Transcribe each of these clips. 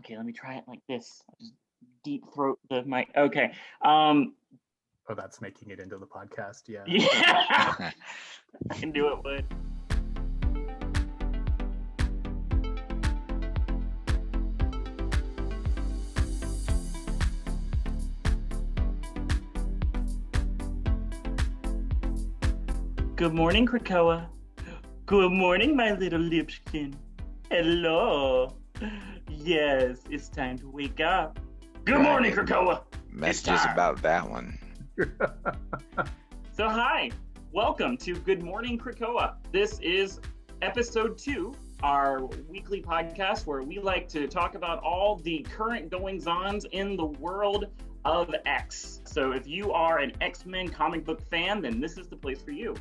Okay, let me try it like this. I'll just deep throat the mic. Okay. Oh, that's making it into the podcast. Yeah. Yeah. I knew it would. Good morning, Krakoa. Good morning, my little lipskin. Hello. Yes, it's time to wake up. Good morning, Krakoa. Messages about that one. So hi, welcome to Good Morning Krakoa. This is episode 2, our weekly podcast where we like to talk about all the current goings-ons in the world of X. So if you are an X-Men comic book fan, then this is the place for you.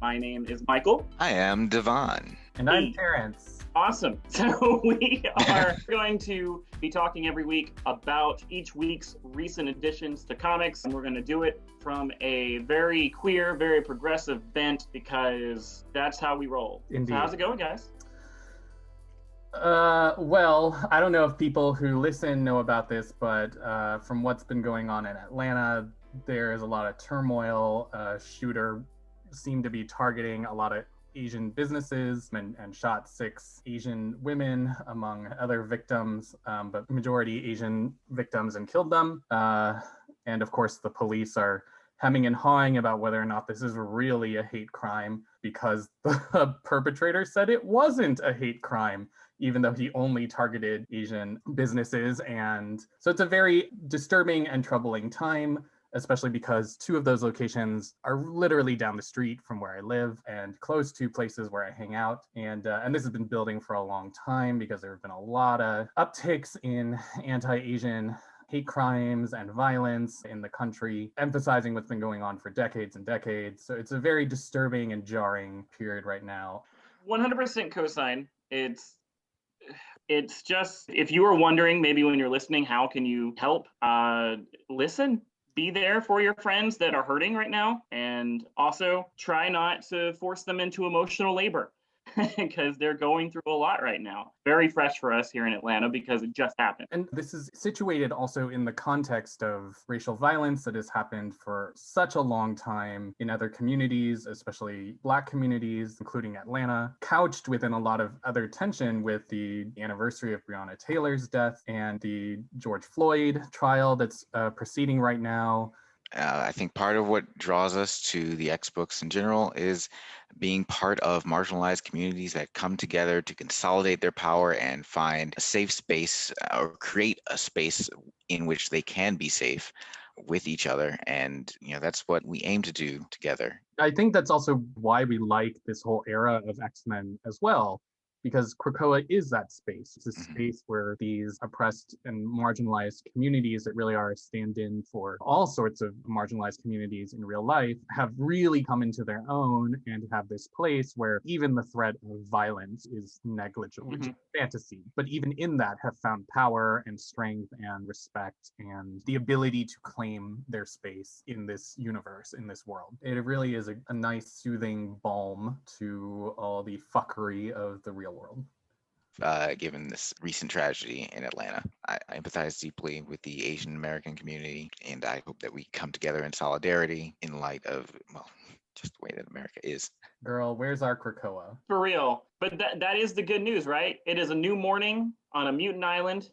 My name is Michael. I am DeVon. And I'm Terence. Awesome. So we are going to be talking every week about each week's recent additions to comics, and we're going to do it from a very queer, very progressive bent because that's how we roll. Indeed. So how's it going, guys? Well, I don't know if people who listen know about this, but from what's been going on in Atlanta, there is a lot of turmoil. Shooter seemed to be targeting a lot of Asian businesses and shot 6 Asian women among other victims, but majority Asian victims, and killed them. And of course, the police are hemming and hawing about whether or not this is really a hate crime because the perpetrator said it wasn't a hate crime, even though he only targeted Asian businesses. And so it's a very disturbing and troubling time, especially because 2 of those locations are literally down the street from where I live and close to places where I hang out. And this has been building for a long time because there have been a lot of upticks in anti-Asian hate crimes and violence in the country, emphasizing what's been going on for decades and decades. So it's a very disturbing and jarring period right now. 100% cosign. It's just, if you were wondering, maybe when you're listening, how can you help? Listen. Be there for your friends that are hurting right now, and also try not to force them into emotional labor because they're going through a lot right now. Very fresh for us here in Atlanta because it just happened. And this is situated also in the context of racial violence that has happened for such a long time in other communities, especially Black communities, including Atlanta, couched within a lot of other tension with the anniversary of Breonna Taylor's death and the George Floyd trial that's proceeding right now. I think part of what draws us to the X books in general is being part of marginalized communities that come together to consolidate their power and find a safe space or create a space in which they can be safe with each other. And, that's what we aim to do together. I think that's also why we like this whole era of X-Men as well, because Krakoa is that space. It's a space where these oppressed and marginalized communities that really are a stand-in for all sorts of marginalized communities in real life have really come into their own and have this place where even the threat of violence is negligible, which is fantasy. But even in that have found power and strength and respect and the ability to claim their space in this universe, in this world. It really is a nice soothing balm to all the fuckery of the real world. Given this recent tragedy in Atlanta, I empathize deeply with the Asian American community, and I hope that we come together in solidarity in light of, just the way that America is. Girl, where's our Krakoa? For real. But that is the good news, right? It is a new morning on a mutant island.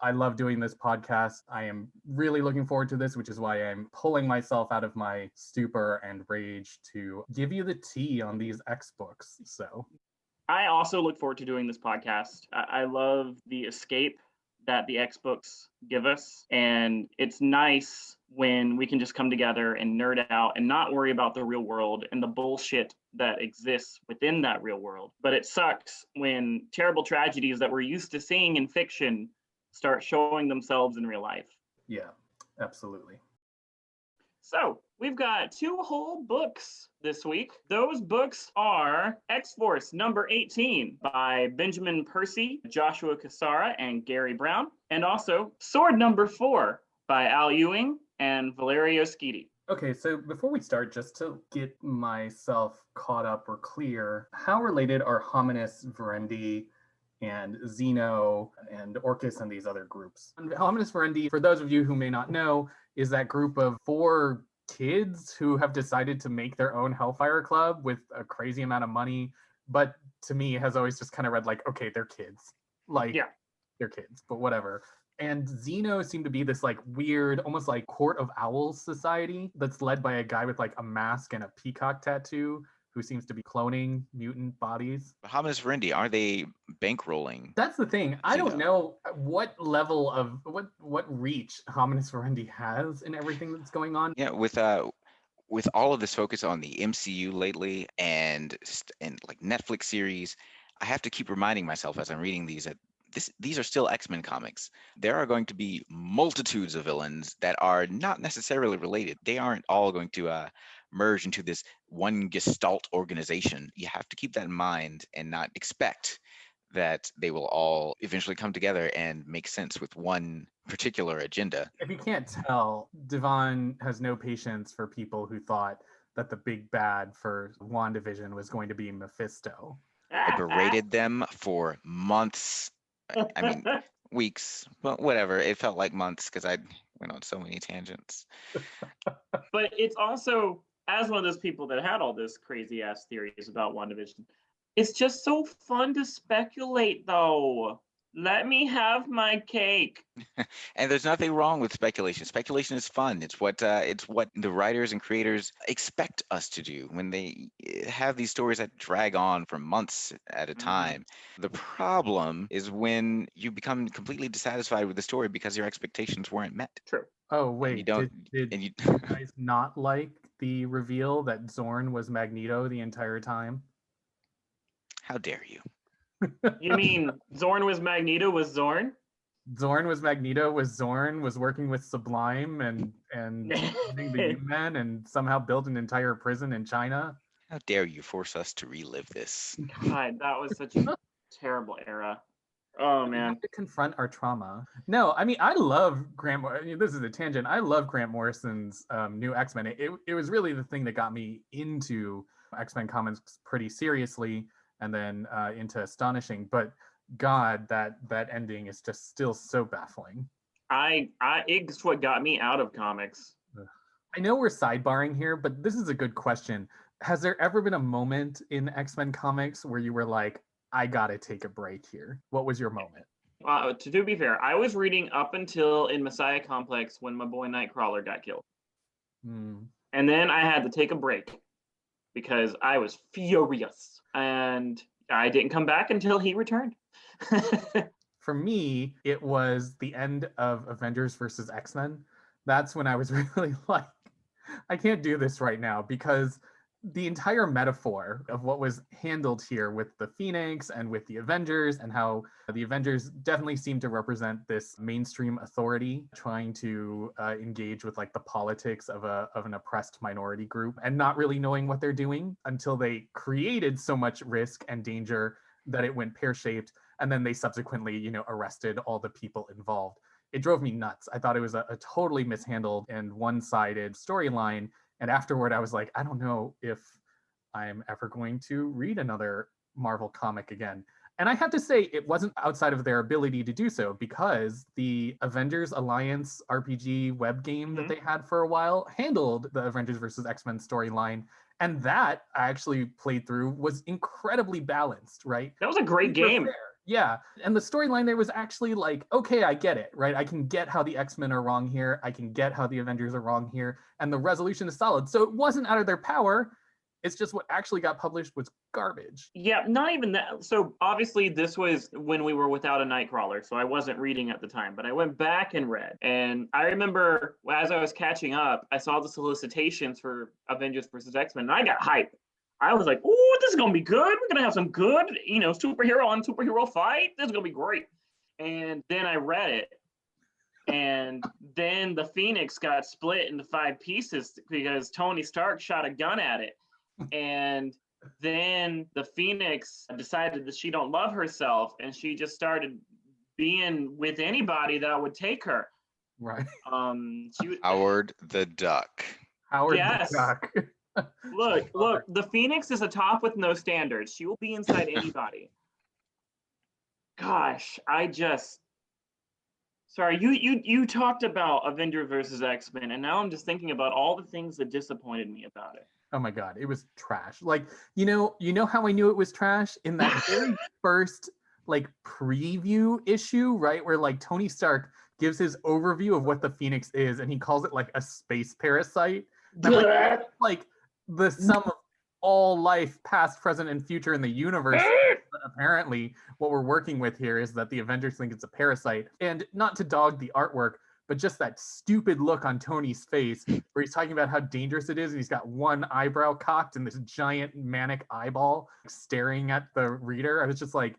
I love doing this podcast. I am really looking forward to this, which is why I'm pulling myself out of my stupor and rage to give you the tea on these X books. So I also look forward to doing this podcast. I love the escape that the X books give us. And it's nice when we can just come together and nerd out and not worry about the real world and the bullshit that exists within that real world. But it sucks when terrible tragedies that we're used to seeing in fiction start showing themselves in real life. Yeah, absolutely. So we've got 2 whole books this week. Those books are X-Force number 18 by Benjamin Percy, Joshua Cassara, and Gary Brown, and also Sword number 4 by Al Ewing and Valerio Schiti. Okay, so before we start, just to get myself caught up or clear, how related are Hominis Verendi and Xeno and Orcus and these other groups. And Hominis Verendi, for those of you who may not know, is that group of 4 kids who have decided to make their own Hellfire Club with a crazy amount of money, but to me has always just kind of read like, okay, they're kids. Like, yeah, they're kids, but whatever. And Xeno seemed to be this like weird, almost like Court of Owls society that's led by a guy with like a mask and a peacock tattoo who seems to be cloning mutant bodies. Hominis Verendi, are they bankrolling? That's the thing. I don't know what level of what reach Hominis Verendi has in everything that's going on. Yeah, with all of this focus on the MCU lately and like Netflix series, I have to keep reminding myself as I'm reading these that these are still X-Men comics. There are going to be multitudes of villains that are not necessarily related. They aren't all going to merge into this one gestalt organization. You have to keep that in mind and not expect that they will all eventually come together and make sense with one particular agenda. If you can't tell, DeVon has no patience for people who thought that the big bad for WandaVision was going to be Mephisto. I berated them for months. I mean, weeks, but whatever. It felt like months because I went on so many tangents. But it's also, as one of those people that had all this crazy ass theories about WandaVision, it's just so fun to speculate, though. Let me have my cake. And there's nothing wrong with speculation. Speculation is fun. It's what the writers and creators expect us to do when they have these stories that drag on for months at a time. The problem is when you become completely dissatisfied with the story because your expectations weren't met. True. Oh wait, did you guys not like the reveal that Zorn was Magneto the entire time? How dare you? You mean Zorn was Magneto was Zorn? Zorn was Magneto was Zorn was working with Sublime and using the U-Men and somehow built an entire prison in China. How dare you force us to relive this? God, that was such a terrible era. Oh man, we have to confront our trauma. No, I mean I love Grant. I mean, this is a tangent. I love Grant Morrison's new X-Men. It was really the thing that got me into X-Men comics pretty seriously. And then into Astonishing, but God, that ending is just still so baffling. It's what got me out of comics. I know we're sidebarring here, but this is a good question. Has there ever been a moment in X-Men comics where you were like, I gotta take a break here? What was your moment? To be fair, I was reading up until in Messiah Complex when my boy Nightcrawler got killed. And then I had to take a break because I was furious. And I didn't come back until he returned. For me, it was the end of Avengers versus X-Men. That's when I was really like, I can't do this right now because the entire metaphor of what was handled here with the Phoenix and with the Avengers and how the Avengers definitely seem to represent this mainstream authority trying to engage with like the politics of an oppressed minority group and not really knowing what they're doing until they created so much risk and danger that it went pear-shaped, and then they subsequently, arrested all the people involved. It drove me nuts. I thought it was a totally mishandled and one-sided storyline. And afterward, I was like, I don't know if I'm ever going to read another Marvel comic again. And I have to say, it wasn't outside of their ability to do so because the Avengers Alliance RPG web game that they had for a while handled the Avengers versus X-Men storyline. And that I actually played through was incredibly balanced, right? That was a great game. Yeah. And the storyline there was actually like, okay, I get it, right? I can get how the X-Men are wrong here. I can get how the Avengers are wrong here. And the resolution is solid. So it wasn't out of their power. It's just what actually got published was garbage. Yeah, not even that. So obviously this was when we were without a Nightcrawler, so I wasn't reading at the time, but I went back and read. And I remember as I was catching up, I saw the solicitations for Avengers versus X-Men, and I got hyped. I was like, oh, this is going to be good. We're going to have some good, superhero on superhero fight. This is going to be great. And then I read it. And then the Phoenix got split into 5 pieces because Tony Stark shot a gun at it. And then the Phoenix decided that she don't love herself. And she just started being with anybody that would take her. Right. Howard the Duck. Howard the Duck. Look, the Phoenix is a top with no standards. She will be inside anybody. gosh, sorry, you talked about Avengers versus X-Men, and now I'm just thinking about all the things that disappointed me about it. Oh my god, it was trash. Like, you know how I knew it was trash? In that very first like preview issue, right? Where like Tony Stark gives his overview of what the Phoenix is, and he calls it like a space parasite. I'm like the sum of all life, past, present, and future in the universe. But apparently, what we're working with here is that the Avengers think it's a parasite. And not to dog the artwork, but just that stupid look on Tony's face where he's talking about how dangerous it is, and he's got one eyebrow cocked and this giant manic eyeball staring at the reader. I was just like,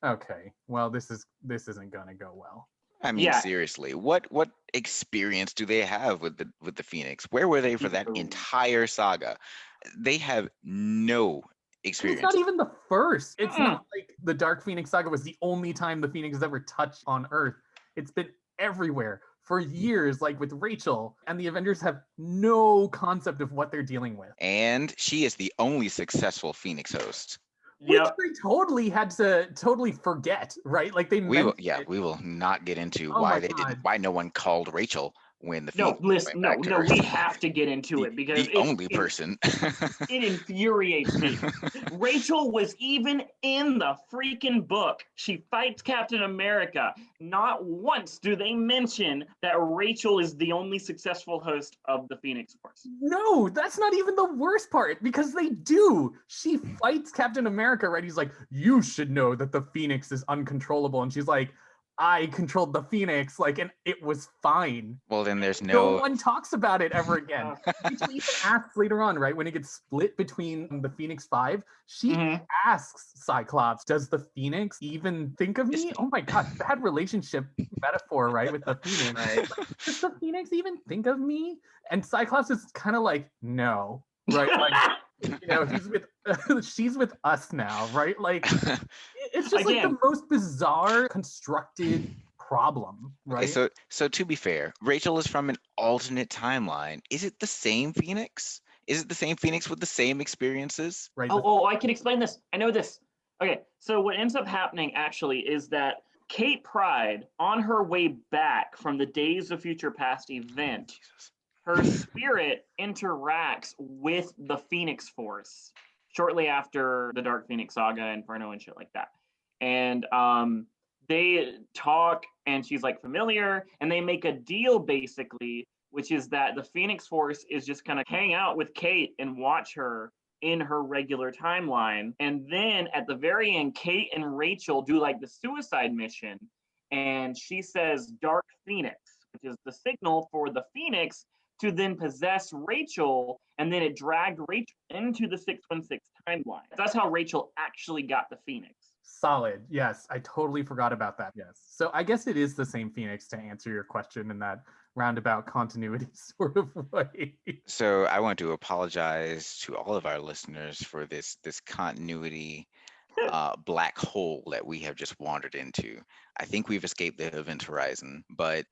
okay, well, this isn't gonna go well. I mean, seriously, what experience do they have with the Phoenix? Where were they for that entire saga? They have no experience. It's not even the first. It's not like the Dark Phoenix saga was the only time the Phoenix has ever touched on Earth. It's been everywhere for years, like with Rachel, and the Avengers have no concept of what they're dealing with. And she is the only successful Phoenix host. Which they totally had to forget, right? Like we will not get into why no one called Rachel when the Phoenix we have to get into it because the only person. It infuriates me. Rachel was even in the freaking book. She fights Captain America. Not once do they mention that Rachel is the only successful host of the Phoenix Force. No, that's not even the worst part, because they do. She fights Captain America, right? He's like, you should know that the Phoenix is uncontrollable. And she's like, I controlled the Phoenix, like, and it was fine. Well, then there's no one talks about it ever again. Rachel even asks later on, right, when it gets split between the Phoenix Five, she asks Cyclops, does the Phoenix even think of me? Oh my god, bad relationship metaphor, right, with the Phoenix. Right? Like, does the Phoenix even think of me? And Cyclops is kind of like, no, right? Like, she's with us now, right? Like, it's just like the most bizarre constructed problem, right? Okay, so to be fair, Rachel is from an alternate timeline. Is it the same Phoenix? Is it the same Phoenix with the same experiences? Right. I can explain this. I know this. Okay, so what ends up happening actually is that Kate Pryde, on her way back from the Days of Future Past event, her spirit interacts with the Phoenix Force shortly after the Dark Phoenix saga, Inferno, and shit like that. And they talk, and she's like familiar, and they make a deal basically, which is that the Phoenix Force is just gonna hang out with Kate and watch her in her regular timeline. And then at the very end, Kate and Rachel do like the suicide mission, and she says Dark Phoenix, which is the signal for the Phoenix to then possess Rachel, and then it dragged Rachel into the 616 timeline. That's how Rachel actually got the Phoenix. Solid. Yes, I totally forgot about that. Yes. So I guess it is the same Phoenix, to answer your question in that roundabout continuity sort of way. So I want to apologize to all of our listeners for this continuity black hole that we have just wandered into. I think we've escaped the event horizon, but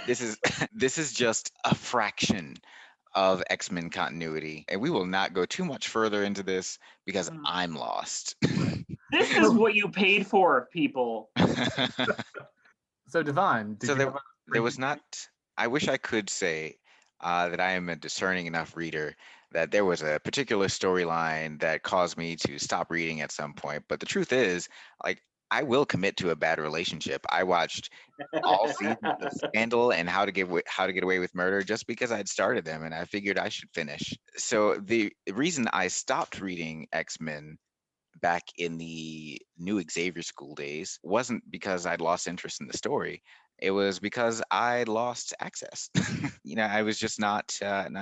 this is just a fraction of X-Men continuity, and we will not go too much further into this because I'm lost. This is what you paid for, people. So DeVon, there was not. I wish I could say that I am a discerning enough reader that there was a particular storyline that caused me to stop reading at some point. But the truth is, like, I will commit to a bad relationship. I watched all seasons of Scandal and How to Get Away with Murder just because I'd started them and I figured I should finish. So the reason I stopped reading X-Men back in the new Xavier School days wasn't because I'd lost interest in the story. It was because I lost access. I was just not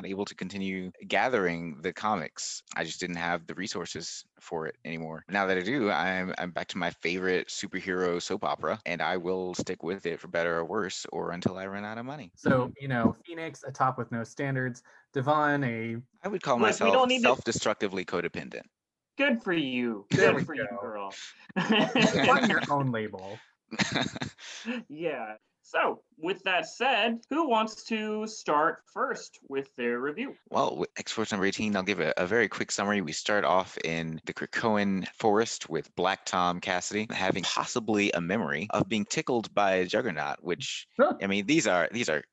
able to continue gathering the comics. I just didn't have the resources for it anymore. Now that I do, I'm back to my favorite superhero soap opera, and I will stick with it for better or worse, or until I run out of money. So, Phoenix, a top with no standards. DeVon, I would call myself self-destructively codependent. Good for you. Good for you, girl. Find your own label. Yeah. So with that said, who wants to start first with their review? Well, with X-Force number 18, I'll give a very quick summary. We start off in the Krakoan forest with Black Tom Cassidy having possibly a memory of being tickled by Juggernaut, which, I mean, these are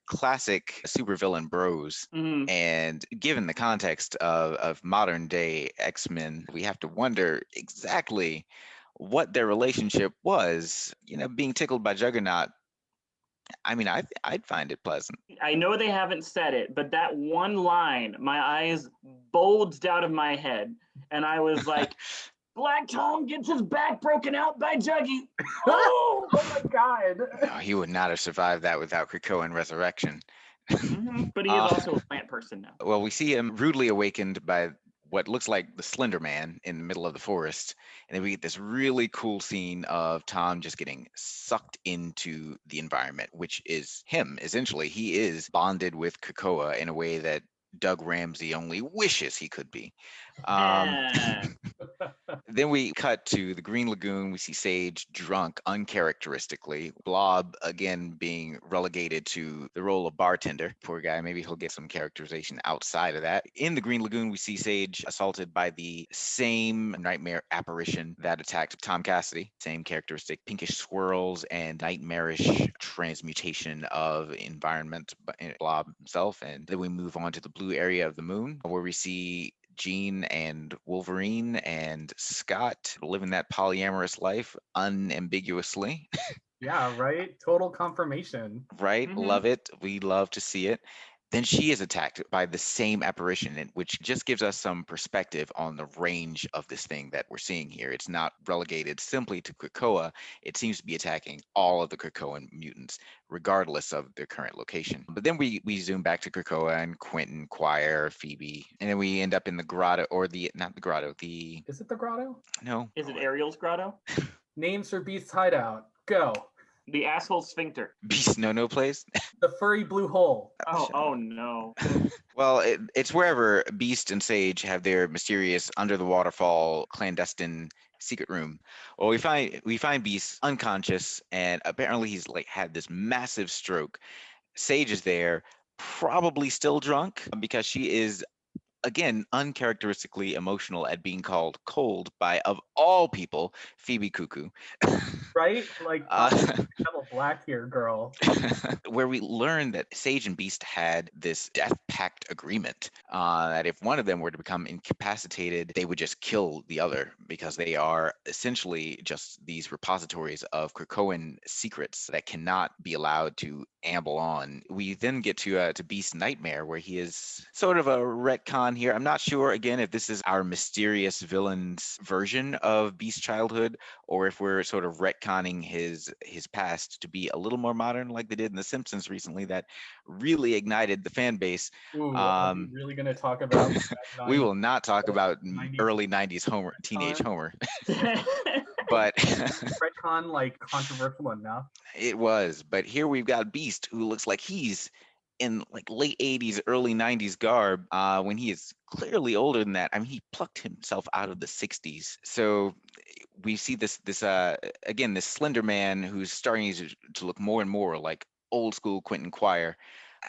classic supervillain bros. Mhm. And given the context of modern day X-Men, we have to wonder exactly what their relationship was. You know, being tickled by Juggernaut, I mean, I'd find it pleasant. I know they haven't said it, but that one line, my eyes bulged out of my head, and I was like, Black Tom gets his back broken out by Juggy. Oh my god. No, he would not have survived that without Krakoan resurrection. But he is also a plant person now. Well, we see him rudely awakened by what looks like the Slender Man in the middle of the forest. And then we get this really cool scene of Tom just getting sucked into the environment, which is him. Essentially, he is bonded with Krakoa in a way that Doug Ramsey only wishes he could be. Then we cut to the Green Lagoon. We see Sage drunk uncharacteristically. Blob, again, being relegated to the role of bartender. Poor guy. Maybe he'll get some characterization outside of that. In the Green Lagoon, we see Sage assaulted by the same nightmare apparition that attacked Tom Cassidy. Same characteristic, pinkish swirls and nightmarish transmutation of environment by Blob himself. And then we move on to the blue area of the moon, where we see Jean and Wolverine and Scott living that polyamorous life unambiguously. Yeah, right? Total confirmation. Right? Love it. We love to see it. Then she is attacked by the same apparition, which just gives us some perspective on the range of this thing that we're seeing here. It's not relegated simply to Krakoa. It seems to be attacking all of the Krakoan mutants, regardless of their current location. But then we zoom back to Krakoa and Quentin, Quire, Phoebe, and then we end up in the grotto, or not the grotto, the... Is it the grotto? No. Is it Ariel's grotto? Names for Beast's hideout. Go. The asshole sphincter. Beast No place? The furry blue hole. Oh no. Well, it's wherever Beast and Sage have their mysterious under the waterfall clandestine secret room. Well, we find Beast unconscious, and apparently he's like had this massive stroke. Sage is there, probably still drunk because she is, again, uncharacteristically emotional at being called cold by, of all people, Phoebe Cuckoo. Right? Like, double black here, girl. Where we learn that Sage and Beast had this death pact agreement that if one of them were to become incapacitated, they would just kill the other because they are essentially just these repositories of Krakoan secrets that cannot be allowed to amble on. We then get to Beast's nightmare, where he is sort of a retcon here. I'm not sure, again, if this is our mysterious villain's version of Beast's childhood, or if we're sort of retconning his past to be a little more modern, like they did in The Simpsons recently, that really ignited the fan base. Ooh, are we really going to talk about we will not talk about 90s early 90s Homer, teenage Homer. But retcon, like, controversial enough. It was. But here we've got Beast, who looks like he's in like late 80s, early 90s garb, when he is clearly older than that. I mean, he plucked himself out of the 60s. So we see this again, this slender man who's starting to look more and more like old school Quentin Quire,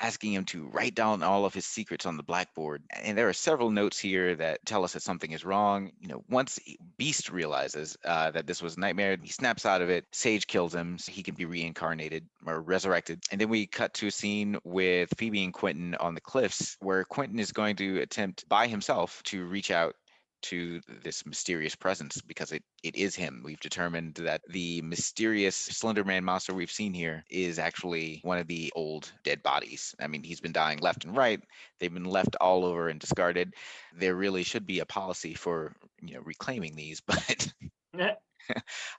asking him to write down all of his secrets on the blackboard. And there are several notes here that tell us that something is wrong. You know, once Beast realizes that this was a nightmare, he snaps out of it. Sage kills him so he can be reincarnated or resurrected. And then we cut to a scene with Phoebe and Quentin on the cliffs, where Quentin is going to attempt by himself to reach out to this mysterious presence, because it is him. We've determined that the mysterious Slender Man monster we've seen here is actually one of the old dead bodies. I mean, he's been dying left and right. They've been left all over and discarded. There really should be a policy for, reclaiming these, but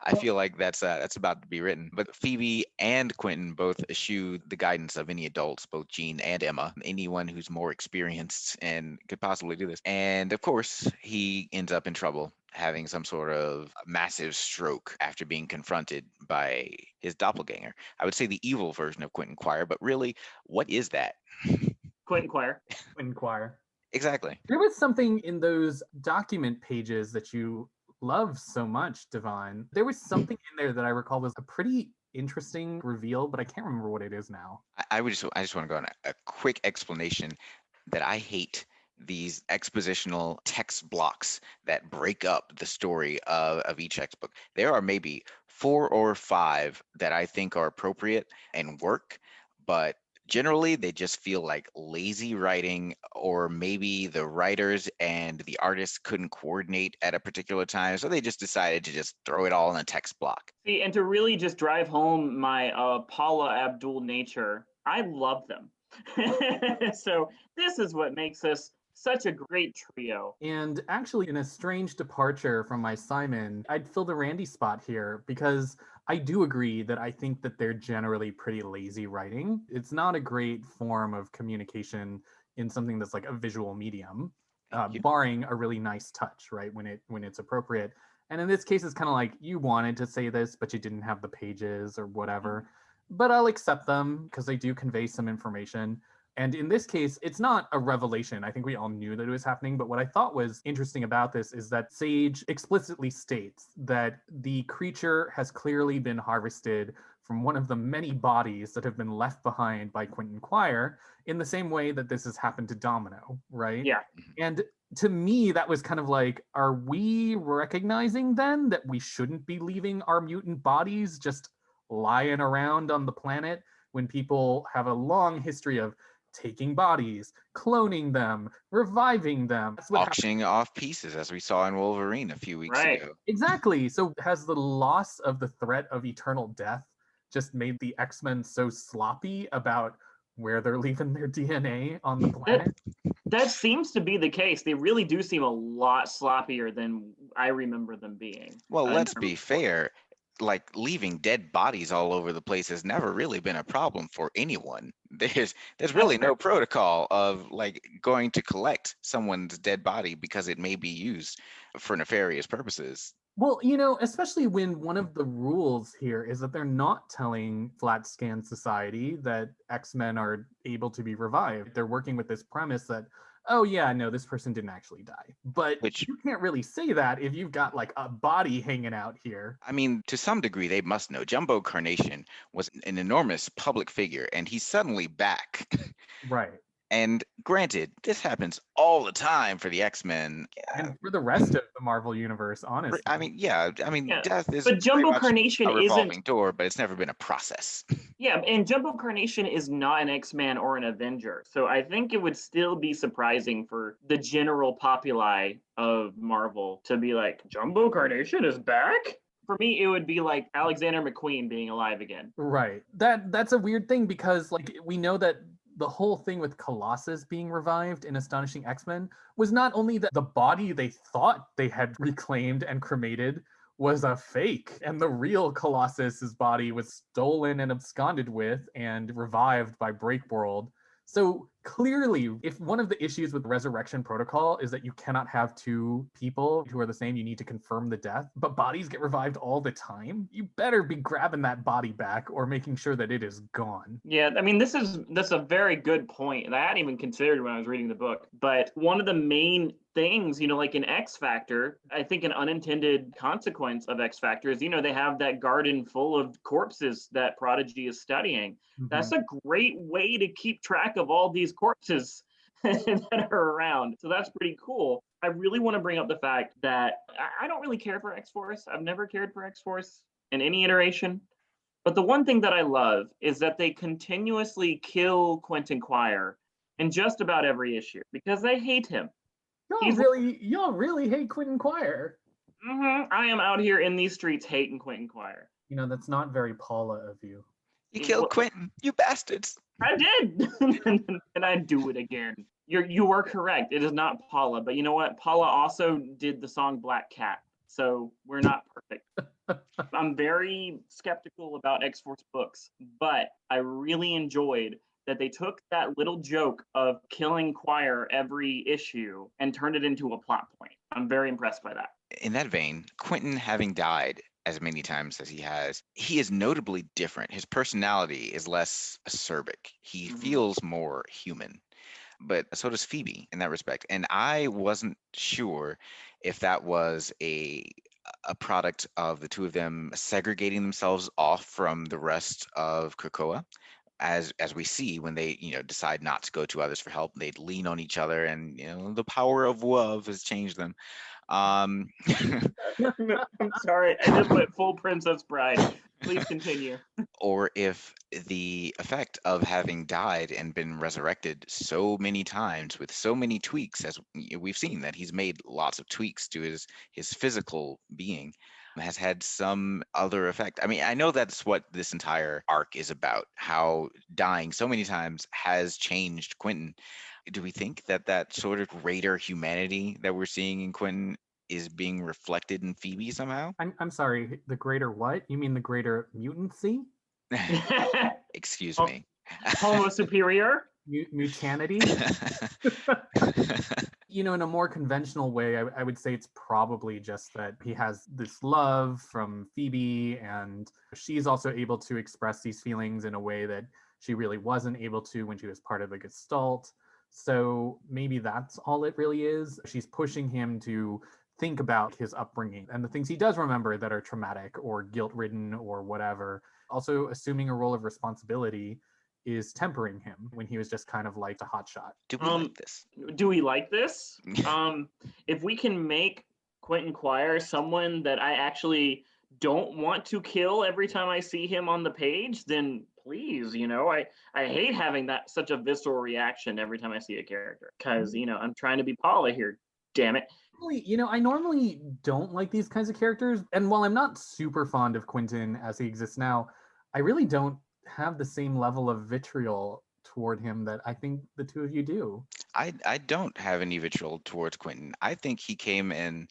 I feel like that's about to be written. But Phoebe and Quentin both eschew the guidance of any adults, both Jean and Emma, anyone who's more experienced and could possibly do this. And of course, he ends up in trouble, having some sort of massive stroke after being confronted by his doppelganger. I would say the evil version of Quentin Quire, but really, what is that? Quentin Quire. Quentin Quire. Exactly. There was something in those document pages that you love so much, DeVon. There was something in there that I recall was a pretty interesting reveal, but I can't remember what it is now. I just want to go on a quick explanation that I hate these expositional text blocks that break up the story of each textbook. There are maybe 4 or 5 that I think are appropriate and work, but generally they just feel like lazy writing, or maybe the writers and the artists couldn't coordinate at a particular time, so they just decided to just throw it all in a text block. See, and to really just drive home my Paula Abdul nature, I love them. So this is what makes us such a great trio. And actually, in a strange departure from my Simon, I'd fill the Randy spot here because I do agree that I think that they're generally pretty lazy writing. It's not a great form of communication in something that's like a visual medium, barring a really nice touch, right? When it's appropriate. And in this case, it's kind of like you wanted to say this, but you didn't have the pages or whatever. But I'll accept them because they do convey some information. And in this case, it's not a revelation. I think we all knew that it was happening. But what I thought was interesting about this is that Sage explicitly states that the creature has clearly been harvested from one of the many bodies that have been left behind by Quentin Quire, in the same way that this has happened to Domino, right? Yeah. And to me, that was kind of like, are we recognizing then that we shouldn't be leaving our mutant bodies just lying around on the planet when people have a long history of taking bodies, cloning them, reviving them, Auctioning off pieces, as we saw in Wolverine a few weeks ago. Exactly. So has the loss of the threat of eternal death just made the X-Men so sloppy about where they're leaving their DNA on the planet? That seems to be the case. They really do seem a lot sloppier than I remember them being. Well, let's be fair. Like, leaving dead bodies all over the place has never really been a problem for anyone. There's really no protocol of like going to collect someone's dead body because it may be used for nefarious purposes. Well, especially when one of the rules here is that they're not telling Flat Scan Society that X-Men are able to be revived. They're working with this premise that, oh yeah, no, this person didn't actually die. But you can't really say that if you've got like a body hanging out here. I mean, to some degree, they must know. Jumbo Carnation was an enormous public figure, and he's suddenly back. Right. And granted, this happens all the time for the X-Men. And for the rest of the Marvel universe, honestly. I mean, death is but Jumbo Carnation a revolving isn't door, but it's never been a process. Yeah, and Jumbo Carnation is not an X-Man or an Avenger. So I think it would still be surprising for the general populi of Marvel to be like, Jumbo Carnation is back? For me, it would be like Alexander McQueen being alive again. Right. That's a weird thing because like we know that the whole thing with Colossus being revived in Astonishing X-Men was not only that the body they thought they had reclaimed and cremated was a fake, and the real Colossus's body was stolen and absconded with and revived by Breakworld. So clearly, if one of the issues with Resurrection Protocol is that you cannot have two people who are the same, you need to confirm the death, but bodies get revived all the time, you better be grabbing that body back or making sure that it is gone. Yeah, I mean, that's a very good point, and I hadn't even considered when I was reading the book. But one of the main things, like in X Factor, I think an unintended consequence of X Factor is, they have that garden full of corpses that Prodigy is studying. Mm-hmm. That's a great way to keep track of all these corpses that are around. So that's pretty cool. I really want to bring up the fact that I don't really care for X-Force. I've never cared for X-Force in any iteration. But the one thing that I love is that they continuously kill Quentin Quire in just about every issue because they hate him. Y'all really hate Quentin Quire. Mm-hmm. I am out here in these streets hating Quentin Quire. That's not very Paula of you. You killed Quentin, you bastards. I did, and I do it again. You were correct. It is not Paula, but you know what? Paula also did the song Black Cat, so we're not perfect. I'm very skeptical about X-Force books, but I really enjoyed that they took that little joke of killing Quire every issue and turned it into a plot point. I'm very impressed by that. In that vein, Quentin having died as many times as he has, he is notably different. His personality is less acerbic. He feels more human. But so does Phoebe in that respect. And I wasn't sure if that was a a product of the two of them segregating themselves off from the rest of Krakoa. As we see when they decide not to go to others for help, they lean on each other, and the power of love has changed them. Um, I'm sorry, I just went full Princess Bride. Please continue. or if the effect of having died and been resurrected so many times with so many tweaks, as we've seen that he's made lots of tweaks to his physical being, has had some other effect. I mean, I know that's what this entire arc is about, how dying so many times has changed Quentin. Do we think that that sort of greater humanity that we're seeing in Quentin is being reflected in Phoebe somehow? I'm sorry, the greater what? You mean the greater mutancy? Excuse Oh, me. Homo superior? Mutanity? In a more conventional way, I would say it's probably just that he has this love from Phoebe, and she's also able to express these feelings in a way that she really wasn't able to when she was part of the Gestalt. So maybe that's all it really is. She's pushing him to think about his upbringing and the things he does remember that are traumatic or guilt-ridden or whatever. Also, assuming a role of responsibility is tempering him when he was just kind of like a hotshot. Do we like this? Do we like this? If we can make Quentin Quire someone that I actually don't want to kill every time I see him on the page, then please, I hate having that such a visceral reaction every time I see a character, because I'm trying to be Paula here, damn it. I normally don't like these kinds of characters, and while I'm not super fond of Quentin as he exists now, I really don't have the same level of vitriol toward him that I think the two of you do. I don't have any vitriol towards Quentin. I think he came in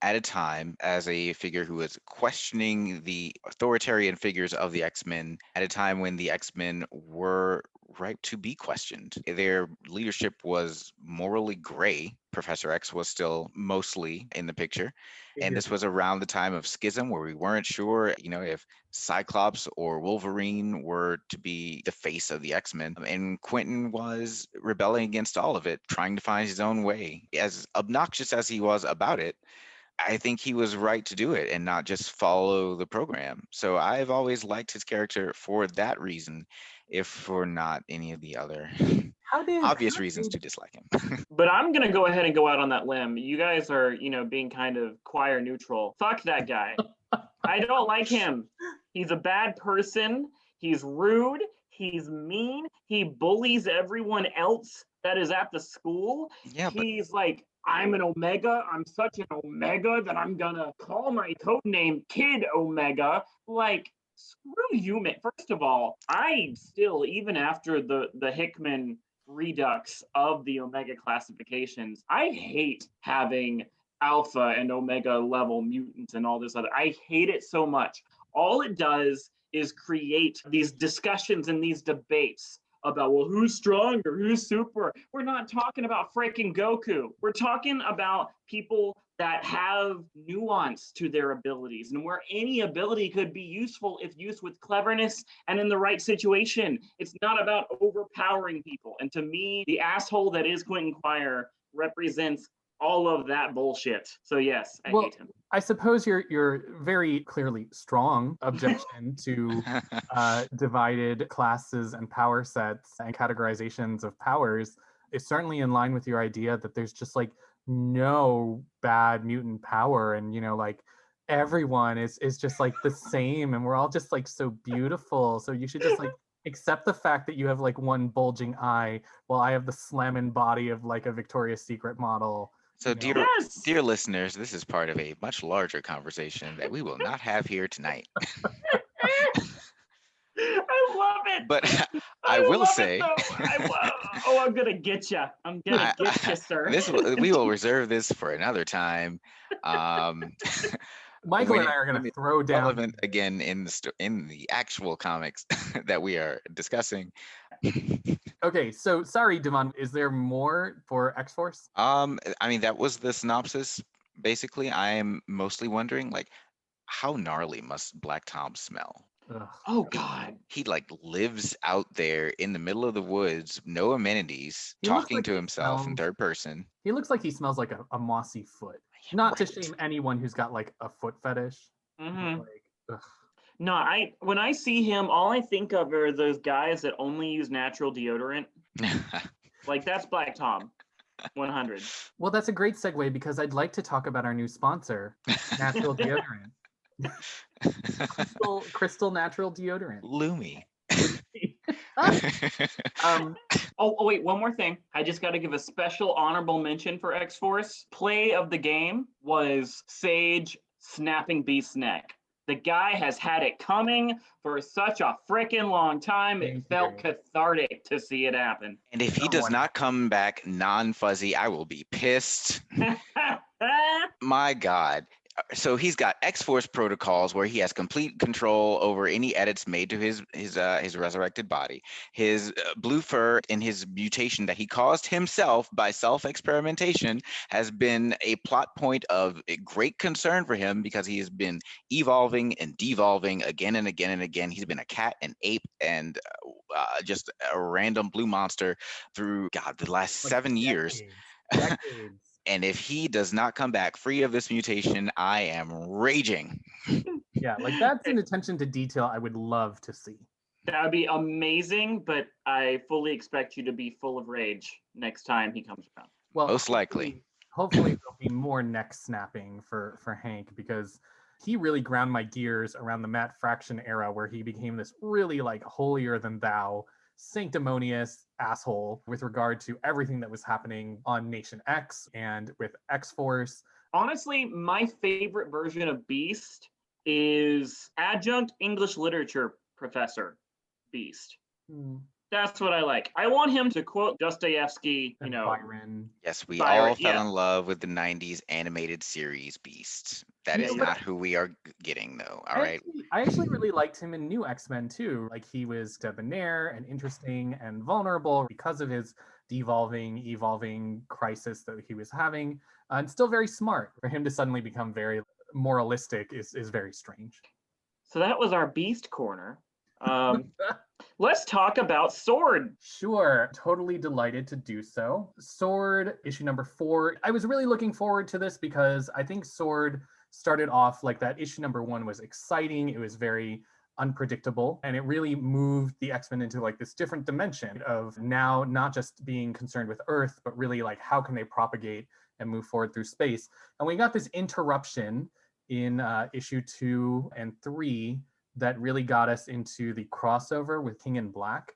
at a time as a figure who was questioning the authoritarian figures of the X-Men at a time when the X-Men were ripe to be questioned. Their leadership was morally gray. Professor X was still mostly in the picture. And this was around the time of Schism, where we weren't sure, if Cyclops or Wolverine were to be the face of the X-Men. And Quentin was rebelling against all of it, trying to find his own way. As obnoxious as he was about it, I think he was right to do it and not just follow the program. So I've always liked his character for that reason, if for not any of the other obvious reasons to dislike him. But I'm going to go ahead and go out on that limb. You guys are, being kind of Quire neutral. Fuck that guy. I don't like him. He's a bad person. He's rude. He's mean. He bullies everyone else that is at the school. Yeah, He's like, I'm an Omega. I'm such an Omega that I'm going to call my code name Kid Omega. Like, screw you, man. First of all, I still, even after the Hickman redux of the Omega classifications, I hate having Alpha and Omega level mutants and all this other. I hate it so much. All it does is create these discussions and these debates about, well, who's stronger, who's super. We're not talking about freaking Goku. We're talking about people that have nuance to their abilities, and where any ability could be useful if used with cleverness and in the right situation. It's not about overpowering people. And to me, the asshole that is Quentin Quire represents all of that bullshit. So yes, I hate him. I suppose your very clearly strong objection to divided classes and power sets and categorizations of powers is certainly in line with your idea that there's just like no bad mutant power, and like everyone is just like the same, and we're all just like so beautiful. So you should just like accept the fact that you have like one bulging eye while I have the slamming body of like a Victoria's Secret model. So, dear listeners, this is part of a much larger conversation that we will not have here tonight. I love it. But I will say, I'm gonna get you. I'm gonna get you, sir. We will reserve this for another time. Michael and I are going to throw down relevant again in the actual comics that we are discussing. Okay, so sorry, DeVon, is there more for X-Force? I mean, that was the synopsis. Basically, I am mostly wondering, like, how gnarly must Black Tom smell? Ugh. Oh God. He like lives out there in the middle of the woods, no amenities, talking to himself in third person. He looks like he smells like a mossy foot. Not to shame anyone who's got like a foot fetish. Mm-hmm. Like, ugh. No, when I see him, all I think of are those guys that only use natural deodorant. Like that's Black Tom, 100. Well, that's a great segue because I'd like to talk about our new sponsor, natural deodorant. Crystal natural deodorant. Lumi. Oh, wait, one more thing. I just got to give a special honorable mention for X-Force. Play of the game was Sage snapping Beast's neck. The guy has had it coming for such a freaking long time. It felt cathartic to see it happen. And if he does not come back non-fuzzy, I will be pissed. My God. So he's got X-Force protocols where he has complete control over any edits made to his resurrected body. His blue fur in his mutation that he caused himself by self-experimentation has been a plot point of great concern for him because he has been evolving and devolving again and again and again. He's been a cat, an ape, and just a random blue monster through, God, the last 7 years. Decades. And if he does not come back free of this mutation, I am raging. Yeah, like that's an attention to detail I would love to see. That would be amazing, but I fully expect you to be full of rage next time he comes around. Well, most likely. Hopefully there'll be more neck snapping for Hank because he really ground my gears around the Matt Fraction era where he became this really like holier than thou, sanctimonious asshole with regard to everything that was happening on Nation X and with X-Force. Honestly, my favorite version of Beast is adjunct English literature professor Beast. That's what I like. I want him to quote Dostoevsky, and Byron. Yes, we Byron, all fell in love with the 90s animated series Beast. That is not who we are getting, though. All right. I actually really liked him in New X-Men, too. Like, he was debonair and interesting and vulnerable because of his evolving crisis that he was having, and still very smart. For him to suddenly become very moralistic is very strange. So that was our Beast corner. Let's talk about SWord. Sure, totally delighted to do so. SWord, issue number 4. I was really looking forward to this because I think SWord started off like that. Issue number 1 was exciting. It was very unpredictable, and it really moved the X-Men into like this different dimension of now not just being concerned with Earth, but really like how can they propagate and move forward through space. And we got this interruption in issue 2 and 3 that really got us into the crossover with King in Black.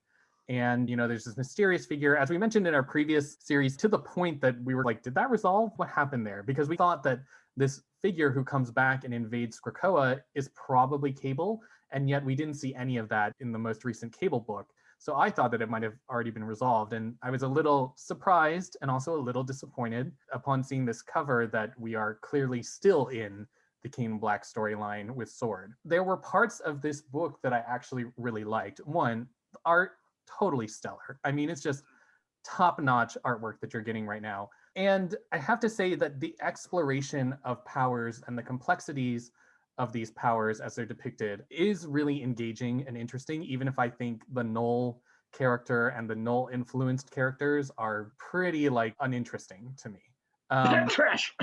And, you know, there's this mysterious figure, as we mentioned in our previous series, to the point that we were like, did that resolve? What happened there? Because we thought that this figure who comes back and invades Krakoa is probably Cable, and yet we didn't see any of that in the most recent Cable book. So I thought that it might have already been resolved, and I was a little surprised and also a little disappointed upon seeing this cover that we are clearly still in the King Black storyline with SWord. There were parts of this book that I actually really liked. One, the art, totally stellar. I mean, it's just top-notch artwork that you're getting right now. And I have to say that the exploration of powers and the complexities of these powers as they're depicted is really engaging and interesting, even if I think the Null character and the Null influenced characters are pretty like uninteresting to me. Trash.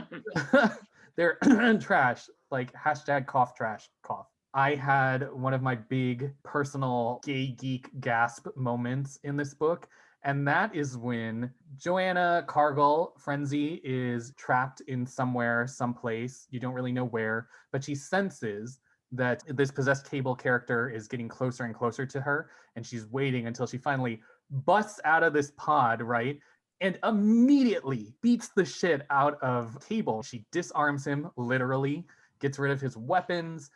They're trash, like hashtag cough trash cough. I had one of my big personal gay geek gasp moments in this book, and that is when Joanna Cargill, Frenzy, is trapped in somewhere, someplace, you don't really know where, but she senses that this possessed Cable character is getting closer and closer to her, and she's waiting until she finally busts out of this pod, right? And immediately beats the shit out of Cable. She disarms him, literally, gets rid of his weapons.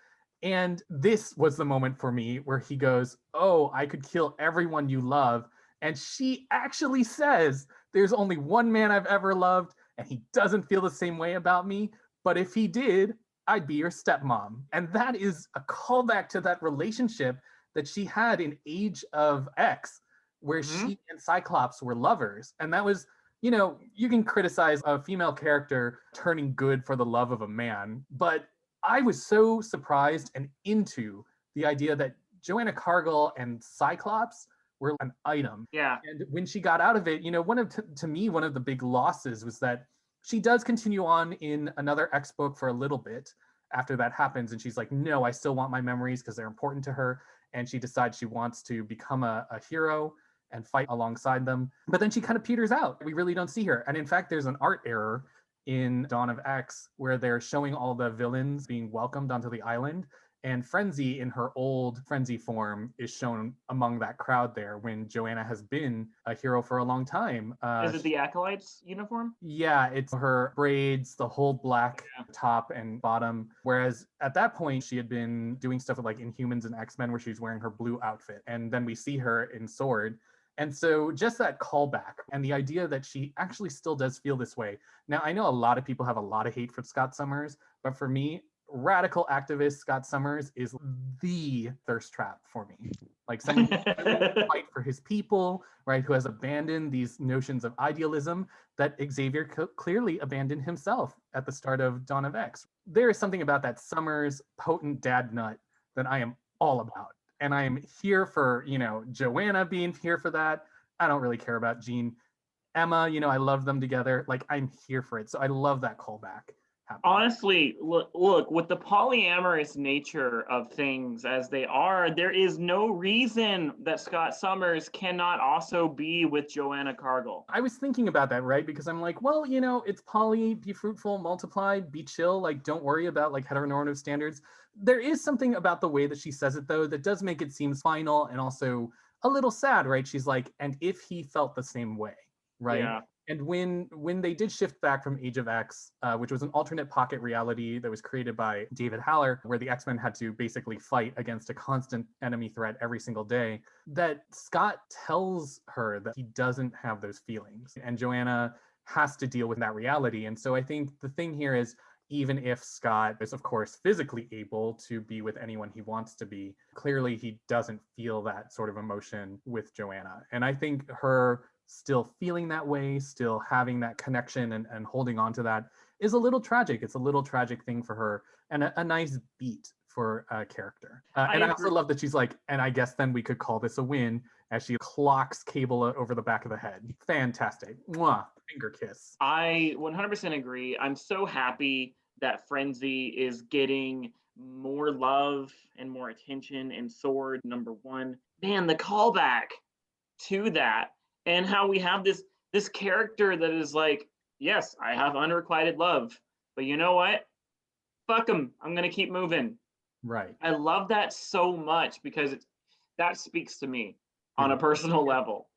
And this was the moment for me where he goes, oh, I could kill everyone you love. And she actually says, there's only one man I've ever loved, and he doesn't feel the same way about me. But if he did, I'd be your stepmom. And that is a callback to that relationship that she had in Age of X, where she and Cyclops were lovers. And that was, you know, you can criticize a female character turning good for the love of a man, but I was so surprised and into the idea that Joanna Cargill and Cyclops were an item. Yeah. And when she got out of it, you know, to me, one of the big losses was that She does continue on in another X book for a little bit after that happens, and she's like, no, I still want my memories because they're important to her, and she decides she wants to become a hero and fight alongside them. But then she kind of peters out. We really don't see her. And in fact, there's an art error in Dawn of X where they're showing all the villains being welcomed onto the island. And Frenzy in her old Frenzy form is shown among that crowd there when Joanna has been a hero for a long time. Is it the Acolyte's uniform? Yeah, it's her braids, the whole black top and bottom. Whereas at that point, she had been doing stuff with like Inhumans and X-Men where she's wearing her blue outfit. And then we see her in Sword. And so just that callback and the idea that she actually still does feel this way. Now, I know a lot of people have a lot of hate for Scott Summers, but for me, radical activist Scott Summers is the thirst trap for me. Like someone who fight for his people, right? Who has abandoned these notions of idealism that Xavier clearly abandoned himself at the start of Dawn of X. There is something about that Summers potent dad nut that I am all about. And I am here for, Joanna being here for that. I don't really care about Jean. Emma, I love them together. Like, I'm here for it. So I love that callback happening. Honestly, look, with the polyamorous nature of things as they are, there is no reason that Scott Summers cannot also be with Joanna Cargill. I was thinking about that, right? Because I'm like, well, it's poly, be fruitful, multiply, be chill. Like, don't worry about like heteronormative standards. There is something about the way that she says it, though, that does make it seem final and also a little sad, right? She's like, and if he felt the same way, right? Yeah. And when they did shift back from Age of X, which was an alternate pocket reality that was created by David Haller, where the X-Men had to basically fight against a constant enemy threat every single day, that Scott tells her that he doesn't have those feelings. And Joanna has to deal with that reality. And so I think the thing here is, even if Scott is, of course, physically able to be with anyone he wants to be, clearly he doesn't feel that sort of emotion with Joanna. And I think her still feeling that way, still having that connection and holding on to that is a little tragic. It's a little tragic thing for her and a nice beat for a character. And I also love that she's like, and I guess then we could call this a win, as she clocks Cable over the back of the head. Fantastic. Mwah. Finger kiss. I 100% agree. I'm so happy that Frenzy is getting more love and more attention in Sword #1. Man, the callback to that and how we have this character that is like, yes, I have unrequited love, but you know what? Fuck him. I'm going to keep moving. Right. I love that so much because that speaks to me on a personal level.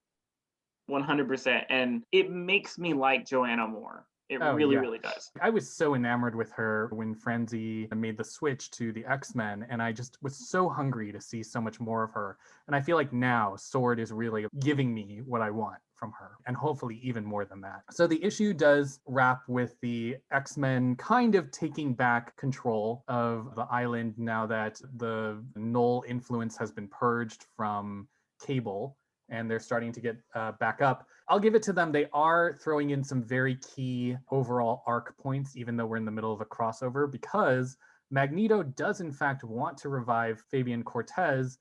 100%. And it makes me like Joanna more. It really does. I was so enamored with her when Frenzy made the switch to the X-Men, and I just was so hungry to see so much more of her. And I feel like now Sword is really giving me what I want from her, and hopefully even more than that. So the issue does wrap with the X-Men kind of taking back control of the island now that the Null influence has been purged from Cable, and they're starting to get back up. I'll give it to them. They are throwing in some very key overall arc points, even though we're in the middle of a crossover, because Magneto does in fact want to revive Fabian Cortez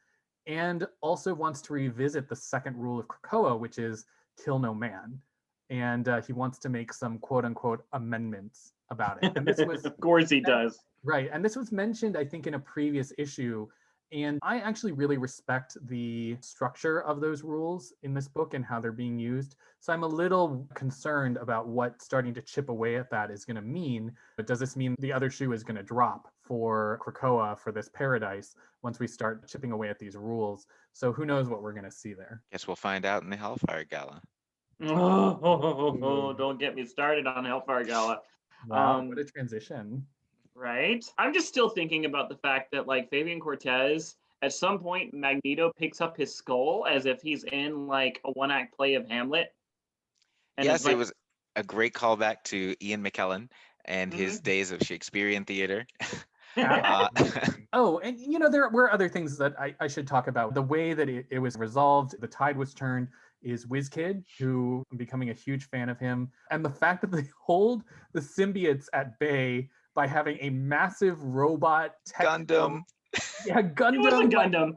and also wants to revisit the second rule of Krakoa, which is kill no man. And he wants to make some quote unquote amendments about it. And this was of course he does. Right. And this was mentioned, I think, in a previous issue. And I actually really respect the structure of those rules in this book and how they're being used. So I'm a little concerned about what starting to chip away at that is going to mean. But does this mean the other shoe is going to drop for Krakoa, for this paradise, once we start chipping away at these rules? So who knows what we're going to see there? Guess we'll find out in the Hellfire Gala. Oh, don't get me started on Hellfire Gala. Wow, what a transition. Right? I'm just still thinking about the fact that like Fabian Cortez, at some point, Magneto picks up his skull as if he's in like a one-act play of Hamlet. And yes, it was a great callback to Ian McKellen and his days of Shakespearean theater. Oh, and there were other things that I should talk about. The way that it was resolved, the tide was turned, is WizKid, who I'm becoming a huge fan of him. And the fact that they hold the symbiotes at bay by having a massive robot Gundam Yeah, It was a Gundam, Gundam.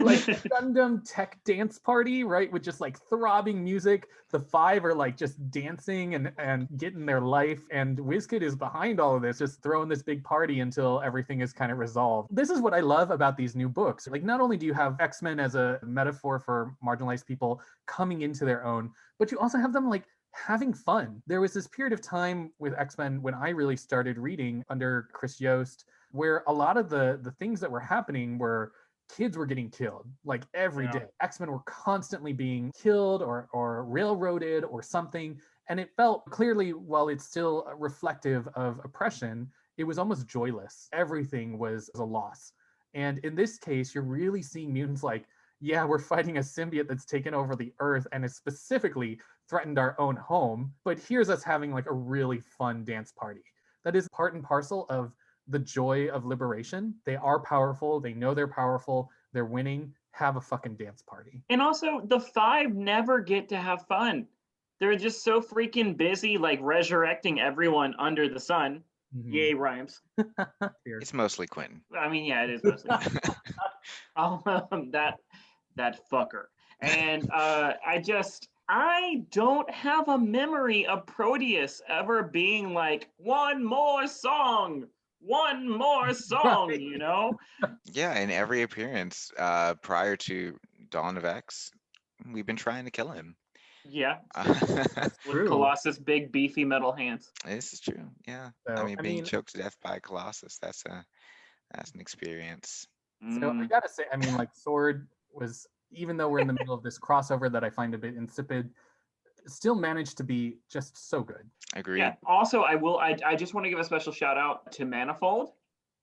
like Gundam tech dance party, right? With just like throbbing music. The five are like just dancing and getting their life. And WizKid is behind all of this, just throwing this big party until everything is kind of resolved. This is what I love about these new books. Like, not only do you have X-Men as a metaphor for marginalized people coming into their own, but you also have them like having fun. There was this period of time with X-Men when I really started reading under Chris Yost, where a lot of the things that were happening were kids were getting killed like every day. X-Men were constantly being killed or railroaded or something. And it felt clearly, while it's still reflective of oppression, it was almost joyless. Everything was a loss. And in this case, you're really seeing mutants like, yeah, we're fighting a symbiote that's taken over the earth and has specifically threatened our own home. But here's us having like a really fun dance party. That is part and parcel of the joy of liberation. They are powerful. They know they're powerful. They're winning. Have a fucking dance party. And also, the five never get to have fun. They're just so freaking busy, like resurrecting everyone under the sun. Mhm. Yay, rhymes. It's mostly Quentin. I mean, yeah, it is mostly that fucker. And I don't have a memory of Proteus ever being like, one more song, Right. you know? Yeah, in every appearance prior to Dawn of X, we've been trying to kill him. Yeah, That's with true. Colossus' big beefy metal hands. This is true. Yeah. So, Being choked to death by Colossus, that's an experience. So I gotta say, I mean, like Sword was, even though we're in the middle of this crossover that I find a bit insipid, still managed to be just so good. Agreed. Yeah. Also, I just want to give a special shout out to Manifold,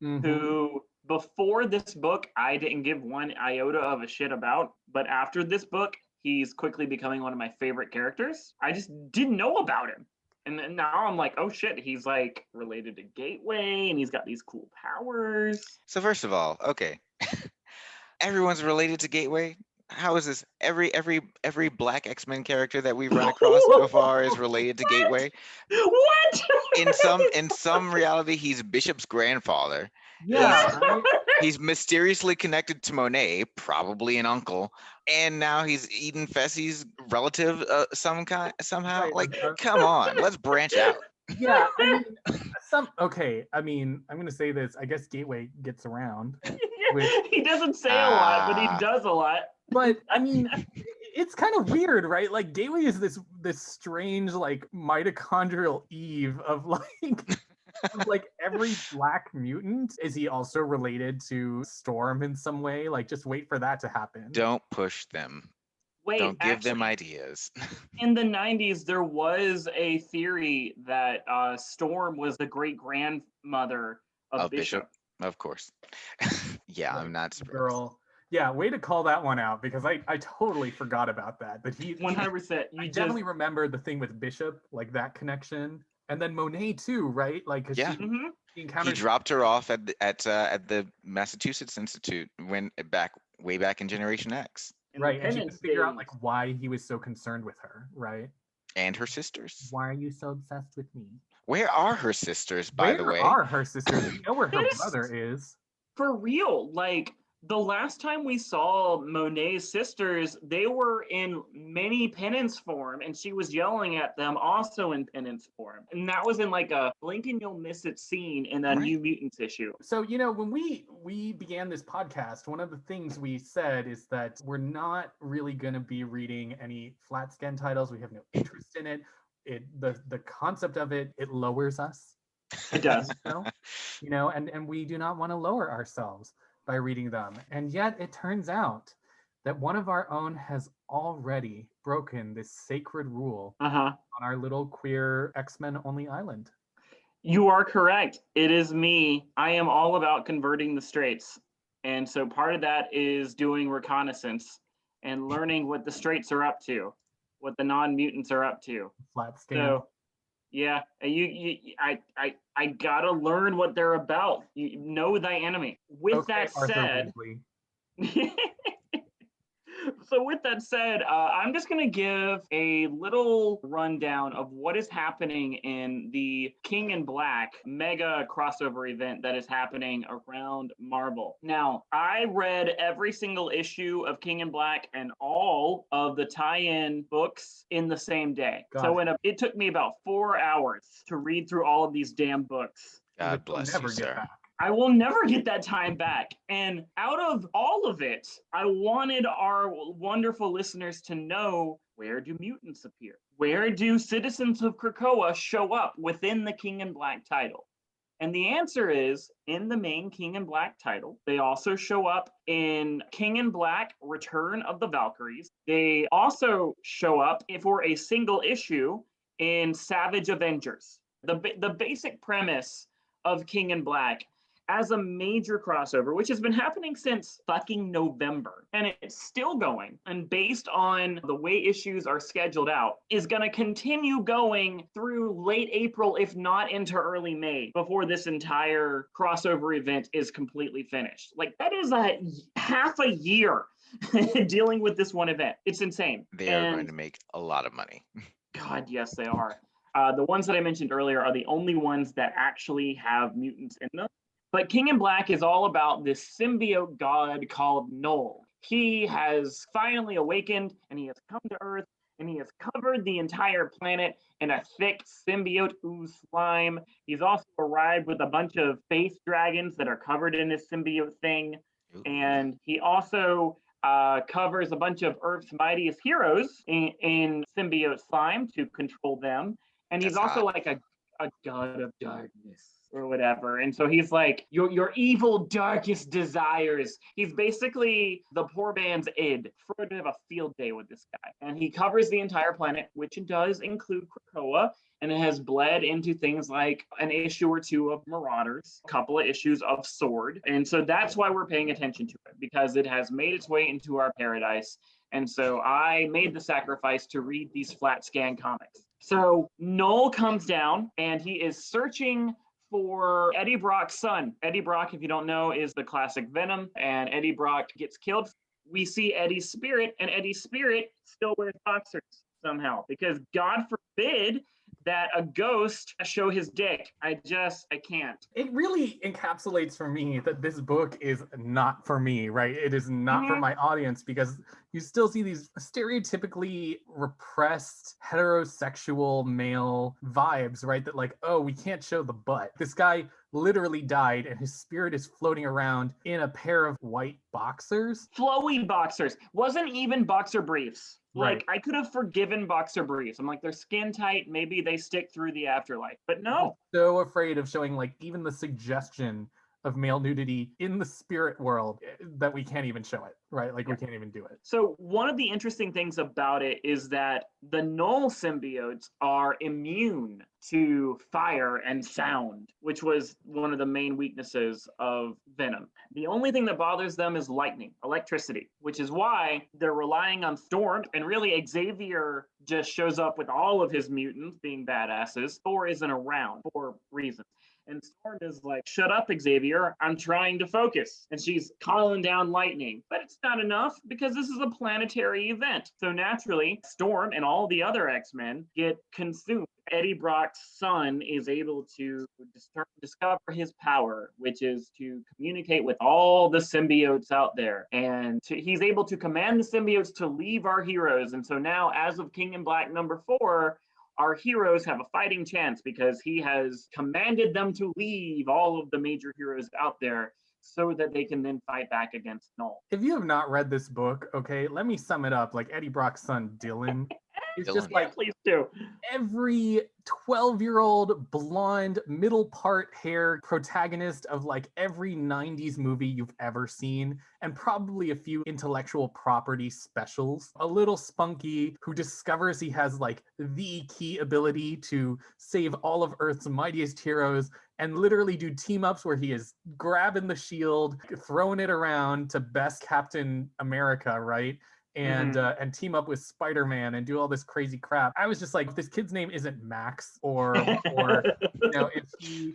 Mhm. who before this book I didn't give one iota of a shit about, but after this book, he's quickly becoming one of my favorite characters. I just didn't know about him. And then now I'm like, oh shit, he's like related to Gateway and he's got these cool powers. So first of all, okay. Everyone's related to Gateway. How is this? Every black X-Men character that we've run across so far is related to Gateway. What? In some reality, he's Bishop's grandfather. Yeah, right? He's mysteriously connected to Monet, probably an uncle, and now he's Eden Fessy's relative somehow. Right, Like, come on, let's branch out. Yeah, I mean, I mean, I'm gonna say this. I guess Gateway gets around. He doesn't say a lot, but he Ah. does a lot. But I mean, it's kind of weird, right? Like Gateway is this strange like mitochondrial Eve of like every black mutant. Is he also related to Storm in some way? Like, just wait for that to happen. Don't push them. Wait, Don't give actually, them ideas. in the 90s, there was a theory that Storm was the great grandmother of Bishop. Of course. Yeah, I'm not surprised. Girl. Yeah, way to call that one out, because I totally forgot about that. But he 100%. I definitely remember the thing with Bishop, like that connection, and then Monet too, right? Like, 'cause Yeah. she He encountered. dropped her off at the Massachusetts Institute way back in Generation X. Right, and she Independence could figure out days. like why he was so concerned with her, right? And her sisters. Why are you so obsessed with me? Where are her sisters, by the way? Where are her sisters? We know where her That is- brother is. For real, like the last time we saw Monet's sisters, they were in mini penance form, and she was yelling at them also in penance form. And that was in like a blink and you'll miss it scene in a Right. New Mutants issue. So, when we began this podcast, one of the things we said is that we're not really going to be reading any flat scan titles. We have no interest in it. The concept of it lowers us. It does. And we do not want to lower ourselves by reading them. And yet it turns out that one of our own has already broken this sacred rule on our little queer X-Men only island. You are correct. It is me. I am all about converting the straights. And so part of that is doing reconnaissance and learning what the straights are up to, what the non-mutants are up to. Flat scan. So yeah, I gotta learn what they're about. You know thy enemy. With Okay, that Arthur said, Weasley. So with that said, I'm just going to give a little rundown of what is happening in the King in Black mega crossover event that is happening around Marvel. Now, I read every single issue of King in Black and all of the tie-in books in the same day. So it took me about 4 hours to read through all of these damn books. God bless you, sir. I will never get that time back. And out of all of it, I wanted our wonderful listeners to know, where do mutants appear? Where do citizens of Krakoa show up within the King in Black title? And the answer is in the main King in Black title. They also show up in King in Black Return of the Valkyries. They also show up for a single issue in Savage Avengers. The basic premise of King in Black as a major crossover, which has been happening since fucking November, and it's still going, and based on the way issues are scheduled out, is going to continue going through late April, if not into early May, before this entire crossover event is completely finished. Like, that is a half a year dealing with this one event. It's insane. They are going to make a lot of money. God, yes, they are. The ones that I mentioned earlier are the only ones that actually have mutants in them. But King in Black is all about this symbiote god called Null. He has finally awakened, and he has come to Earth, and he has covered the entire planet in a thick symbiote ooze slime. He's also arrived with a bunch of space dragons that are covered in this symbiote thing. Ooh. And he also covers a bunch of Earth's mightiest heroes in symbiote slime to control them. And he's also like a god of darkness or whatever. And so he's like your evil darkest desires. He's basically the poor man's id. Freud would have a field day with this guy. And he covers the entire planet, which does include Krakoa, and it has bled into things like an issue or two of Marauders, a couple of issues of Sword. And so that's why we're paying attention to it, because it has made its way into our paradise. And so I made the sacrifice to read these flat scan comics. So Null comes down and he is searching for Eddie Brock's son. Eddie Brock, if you don't know, is the classic Venom, and Eddie Brock gets killed. We see Eddie's spirit, and Eddie's spirit still wears boxers somehow, because God forbid that a ghost show his dick. I can't. It really encapsulates for me that this book is not for me, right? It is not for my audience, because you still see these stereotypically repressed heterosexual male vibes, right? That like, oh, we can't show the butt. This guy literally died and his spirit is floating around in a pair of white boxers. Flowy boxers. Wasn't even boxer briefs. Like, Right. I could have forgiven boxer briefs. I'm like, they're skin tight. Maybe they stick through the afterlife. But no. I'm so afraid of showing like even the suggestion of male nudity in the spirit world that we can't even show it, right? Like we can't even do it. So one of the interesting things about it is that the Null symbiotes are immune to fire and sound, which was one of the main weaknesses of Venom. The only thing that bothers them is lightning, electricity, which is why they're relying on Storm. And really, Xavier just shows up with all of his mutants being badasses. Thor isn't around for reasons. And Storm is like, shut up, Xavier, I'm trying to focus. And she's calling down lightning. But it's not enough, because this is a planetary event. So naturally, Storm and all the other X-Men get consumed. Eddie Brock's son is able to discover his power, which is to communicate with all the symbiotes out there. And he's able to command the symbiotes to leave our heroes. And so now, as of King in Black #4, our heroes have a fighting chance, because he has commanded them to leave all of the major heroes out there so that they can then fight back against Null. If you have not read this book, okay, let me sum it up. Like Eddie Brock's son, Dylan, is just Dylan. like Please do. every 12-year-old blonde middle part hair protagonist of like every 90s movie you've ever seen, and probably a few intellectual property specials. A little spunky who discovers he has like the key ability to save all of Earth's mightiest heroes and literally do team ups where he is grabbing the shield, throwing it around to best Captain America, right? and team up with Spider-Man and do all this crazy crap. I was just like, this kid's name isn't Max, or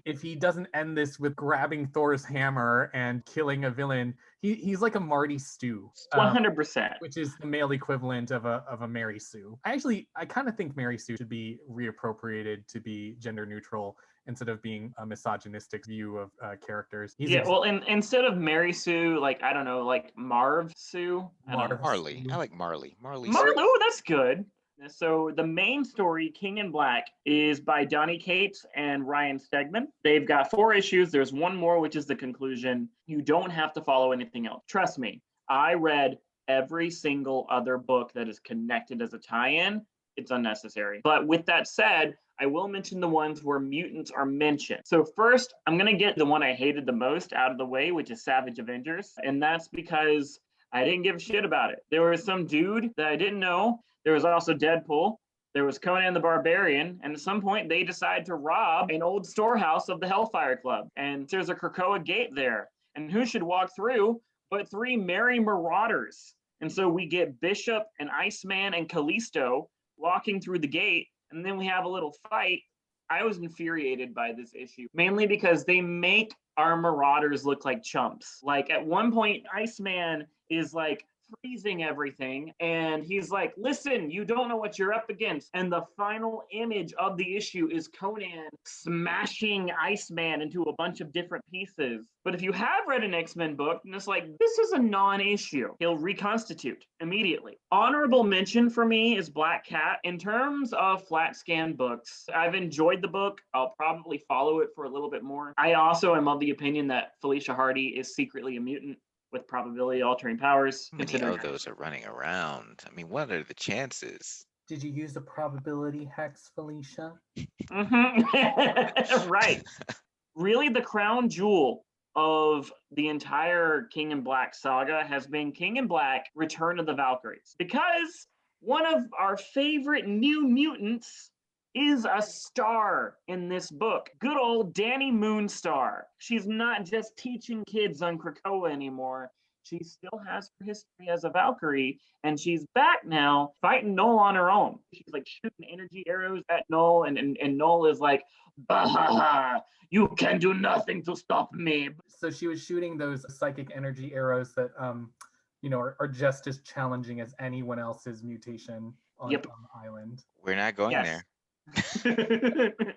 if he doesn't end this with grabbing Thor's hammer and killing a villain, he's like a Marty Stew. 100%. Which is the male equivalent of a Mary Sue. I kind of think Mary Sue should be reappropriated to be gender neutral instead of being a misogynistic view of characters. Instead of Mary Sue, like, I don't know, like Marv Sue? Marley. I like Marley. Marley, oh, that's good. So the main story, King in Black, is by Donny Cates and Ryan Stegman. They've got 4 issues. There's one more, which is the conclusion. You don't have to follow anything else. Trust me, I read every single other book that is connected as a tie-in. It's unnecessary. But with that said, I will mention the ones where mutants are mentioned. So first, I'm going to get the one I hated the most out of the way, which is Savage Avengers. And that's because I didn't give a shit about it. There was some dude that I didn't know. There was also Deadpool. There was Conan the Barbarian. And at some point, they decide to rob an old storehouse of the Hellfire Club. And there's a Krakoa gate there. And who should walk through but 3 merry marauders? And so we get Bishop and Iceman and Callisto walking through the gate. And then we have a little fight. I was infuriated by this issue, mainly because they make our marauders look like chumps. Like at one point, Iceman is like freezing everything. And he's like, listen, you don't know what you're up against. And the final image of the issue is Conan smashing Iceman into a bunch of different pieces. But if you have read an X-Men book, and it's like, this is a non-issue. He'll reconstitute immediately. Honorable mention for me is Black Cat. In terms of flat scan books, I've enjoyed the book. I'll probably follow it for a little bit more. I also am of the opinion that Felicia Hardy is secretly a mutant with probability altering powers. How many of those are running around? I mean, what are the chances? Did you use a probability hex, Felicia? Right. Really, the crown jewel of the entire King in Black saga has been King in Black Return of the Valkyries. Because one of our favorite new mutants is a star in this book. Good old Dani Moonstar. She's not just teaching kids on Krakoa anymore. She still has her history as a Valkyrie, and she's back now fighting Null on her own. She's like shooting energy arrows at Null, and Null is like, bah, you can do nothing to stop me. So she was shooting those psychic energy arrows that are just as challenging as anyone else's mutation on the island. We're not going there.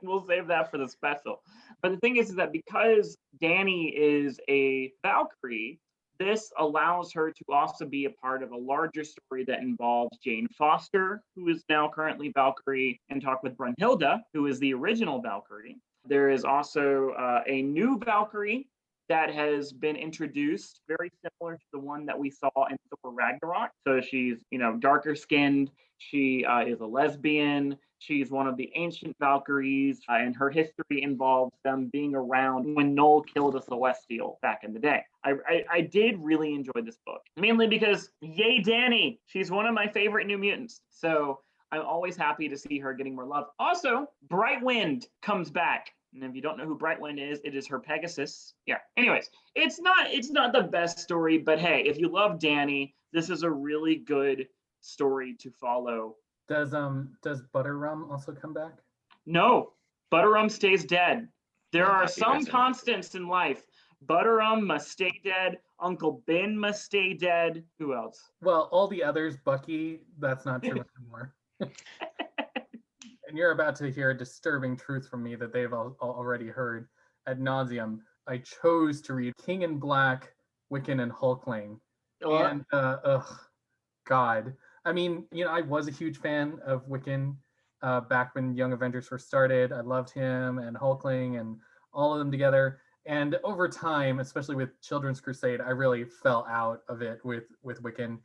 We'll save that for the special. But the thing is that because Dani is a Valkyrie, this allows her to also be a part of a larger story that involves Jane Foster, who is now currently Valkyrie, and talk with Brunhilde, who is the original Valkyrie. There is also a new Valkyrie that has been introduced, very similar to the one that we saw in Thor Ragnarok. So she's, darker skinned. She is a lesbian. She's one of the ancient Valkyries, and her history involves them being around when Null killed a Celestial back in the day. I did really enjoy this book, mainly because, yay, Dani! She's one of my favorite New Mutants. So I'm always happy to see her getting more love. Also, Brightwind comes back. And if you don't know who Brightwind is, it is her Pegasus. Yeah. Anyways, it's not the best story, but hey, if you love Dani, this is a really good story to follow. Does Butterrum also come back? No, Butterrum stays dead. There are some constants in life. Butterrum must stay dead. Uncle Ben must stay dead. Who else? Well, all the others, Bucky, that's not true anymore. And you're about to hear a disturbing truth from me that they've already heard ad nauseum. I chose to read King in Black, Wiccan, and Hulkling. And, God. I mean, I was a huge fan of Wiccan back when Young Avengers first started. I loved him and Hulkling and all of them together. And over time, especially with Children's Crusade, I really fell out of it with Wiccan.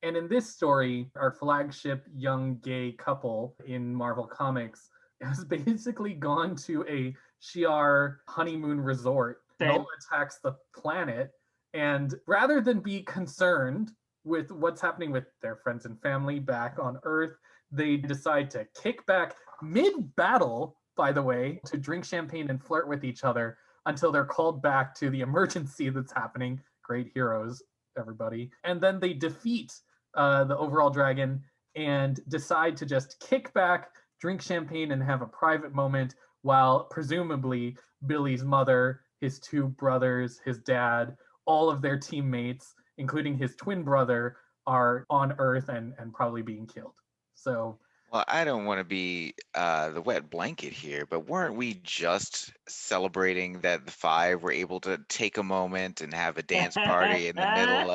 And in this story, our flagship young gay couple in Marvel Comics has basically gone to a Shi'ar honeymoon resort. Null attacks the planet, and rather than be concerned with what's happening with their friends and family back on Earth, they decide to kick back mid-battle, by the way, to drink champagne and flirt with each other until they're called back to the emergency that's happening. Great heroes, everybody. And then they defeat the overall dragon, and decide to just kick back, drink champagne, and have a private moment while presumably Billy's mother, his two brothers, his dad, all of their teammates, including his twin brother, are on Earth and probably being killed. So Well, I don't want to be the wet blanket here, but weren't we just celebrating that the five were able to take a moment and have a dance party in the middle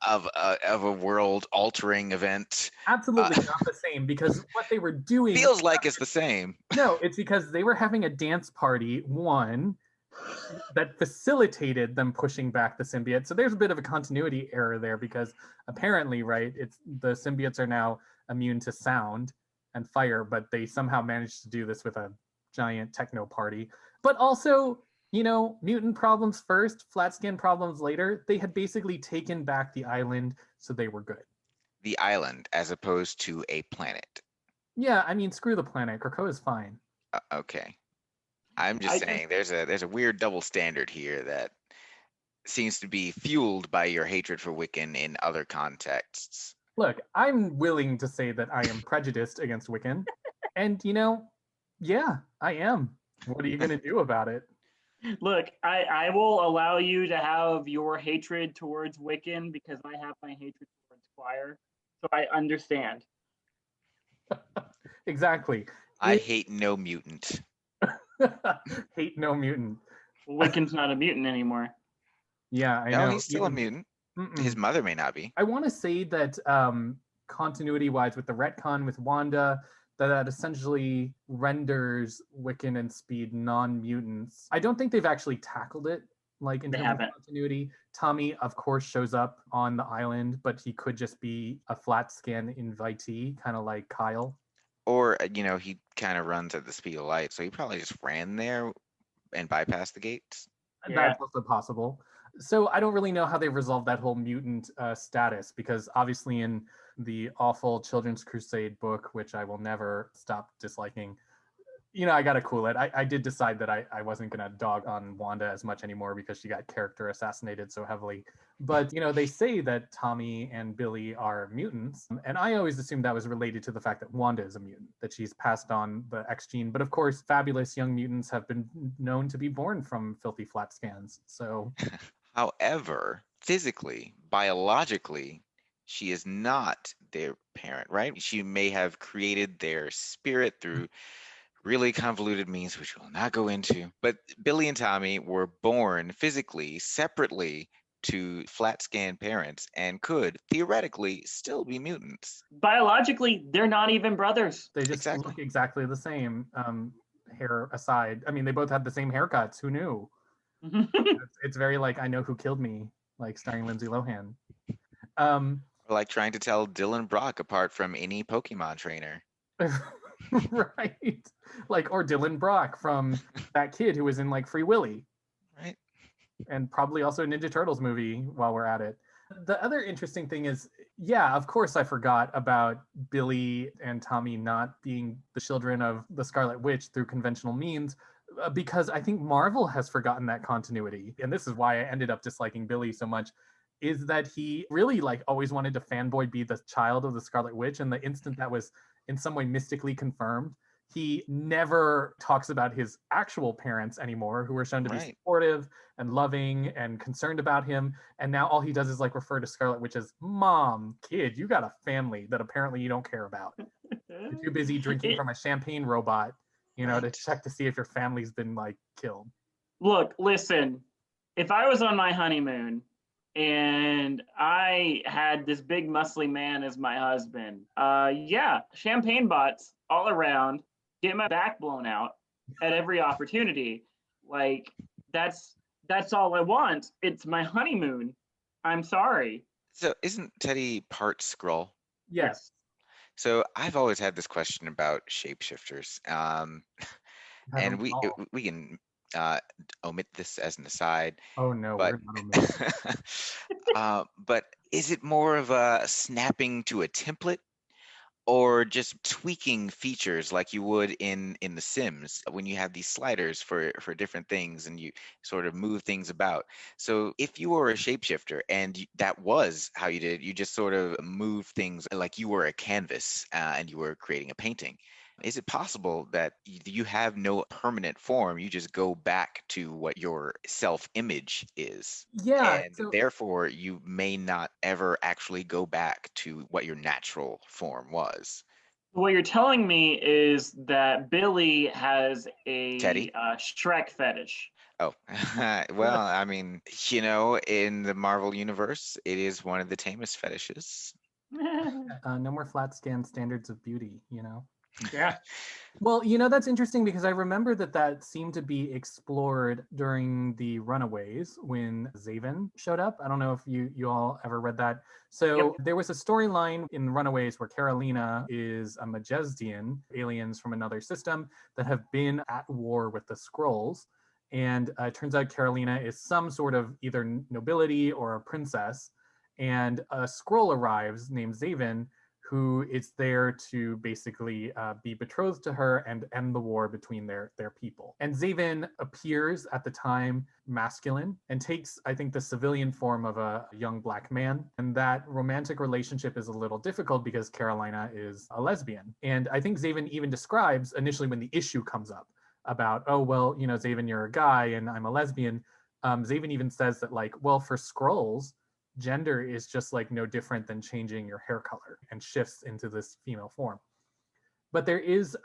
of a world-altering event? absolutely not the same, because what they were doing Feels like it's the same. no, it's because they were having a dance party, one, that facilitated them pushing back the symbiote. So there's a bit of a continuity error there, because apparently, right, it's the symbiotes are now immune to sound and fire, but they somehow managed to do this with a giant techno party. But also, mutant problems first, flat skin problems later. They had basically taken back the island, so they were good. The island as opposed to a planet. Yeah, I mean, screw the planet. Krakoa is fine. Okay. I'm just saying there's a weird double standard here that seems to be fueled by your hatred for Wiccan in other contexts. Look, I'm willing to say that I am prejudiced against Wiccan. And, yeah, I am. What are you going to do about it? Look, I will allow you to have your hatred towards Wiccan because I have my hatred towards Quire. So I understand. Exactly. I hate no mutant. Hate no mutant. Well, Wiccan's not a mutant anymore. Yeah, I know. No, he's still a mutant. His mother may not be. I want to say that continuity-wise with the retcon with Wanda, that essentially renders Wiccan and Speed non-mutants. I don't think they've actually tackled it, like in terms of continuity. Tommy, of course, shows up on the island, but he could just be a flat scan invitee, kind of like Kyle. Or, he kind of runs at the speed of light, so he probably just ran there and bypassed the gates. Yeah. That's also possible. So I don't really know how they resolved that whole mutant status, because obviously in the awful Children's Crusade book, which I will never stop disliking, I got to cool it. I did decide that I wasn't going to dog on Wanda as much anymore because she got character assassinated so heavily. But, they say that Tommy and Billy are mutants. And I always assumed that was related to the fact that Wanda is a mutant, that she's passed on the X gene. But of course, fabulous young mutants have been known to be born from filthy flat scans. So, however, physically, biologically, she is not their parent, right? She may have created their spirit through really convoluted means, which we'll not go into. But Billy and Tommy were born physically separately to flat scan parents and could theoretically still be mutants. Biologically, they're not even brothers. They just look exactly the same, hair aside. I mean, they both had the same haircuts. Who knew? It's very like I Know Who Killed Me, like starring Lindsay Lohan. Like trying to tell Dylan Brock apart from any Pokemon trainer. Right. Like, or Dylan Brock from that kid who was in like Free Willy. Right. And probably also a Ninja Turtles movie while we're at it. The other interesting thing is, yeah, of course I forgot about Billy and Tommy not being the children of the Scarlet Witch through conventional means, because I think Marvel has forgotten that continuity. And this is why I ended up disliking Billy so much, is that he really like always wanted to fanboy be the child of the Scarlet Witch. And the instant that was in some way mystically confirmed, he never talks about his actual parents anymore, who were shown to be supportive and loving and concerned about him. And now all he does is like refer to Scarlet Witch as mom, kid, you got a family that apparently you don't care about. You're too busy drinking from a champagne robot, to check to see if your family's been like killed. Look, listen, if I was on my honeymoon and I had this big muscly man as my husband, champagne bots all around, get my back blown out at every opportunity. Like, that's all I want. It's my honeymoon. I'm sorry. So isn't Teddy part Skrull? Yes. So I've always had this question about shapeshifters. And we can omit this as an aside. Oh no, but, we're not but is it more of a snapping to a template, or just tweaking features like you would in The Sims when you have these sliders for different things and you sort of move things about. So if you were a shapeshifter and that was how you did it, you just sort of move things like you were a canvas and you were creating a painting. Is it possible that you have no permanent form? You just go back to what your self image is. Yeah, And so therefore, you may not ever actually go back to what your natural form was. What you're telling me is that Billy has a Teddy? Shrek fetish. Oh, well, I mean, in the Marvel universe, it is one of the tamest fetishes. no more flat scan standards of beauty, Yeah. Well, that's interesting because I remember that seemed to be explored during the Runaways when Zaven showed up. I don't know if you all ever read that. So Yep. there was a storyline in Runaways where Carolina is a Majesdian, aliens from another system that have been at war with the Skrulls. And it turns out Carolina is some sort of either nobility or a princess. And a Skrull arrives named Zaven who is there to basically be betrothed to her and end the war between their people. And Zaven appears at the time masculine and takes, I think, the civilian form of a young black man. And that romantic relationship is a little difficult because Carolina is a lesbian. And I think Zaven even describes initially when the issue comes up about, oh, well, Zaven, you're a guy and I'm a lesbian. Zaven even says that, like, well, for Skrulls, gender is just like no different than changing your hair color and shifts into this female form. But there's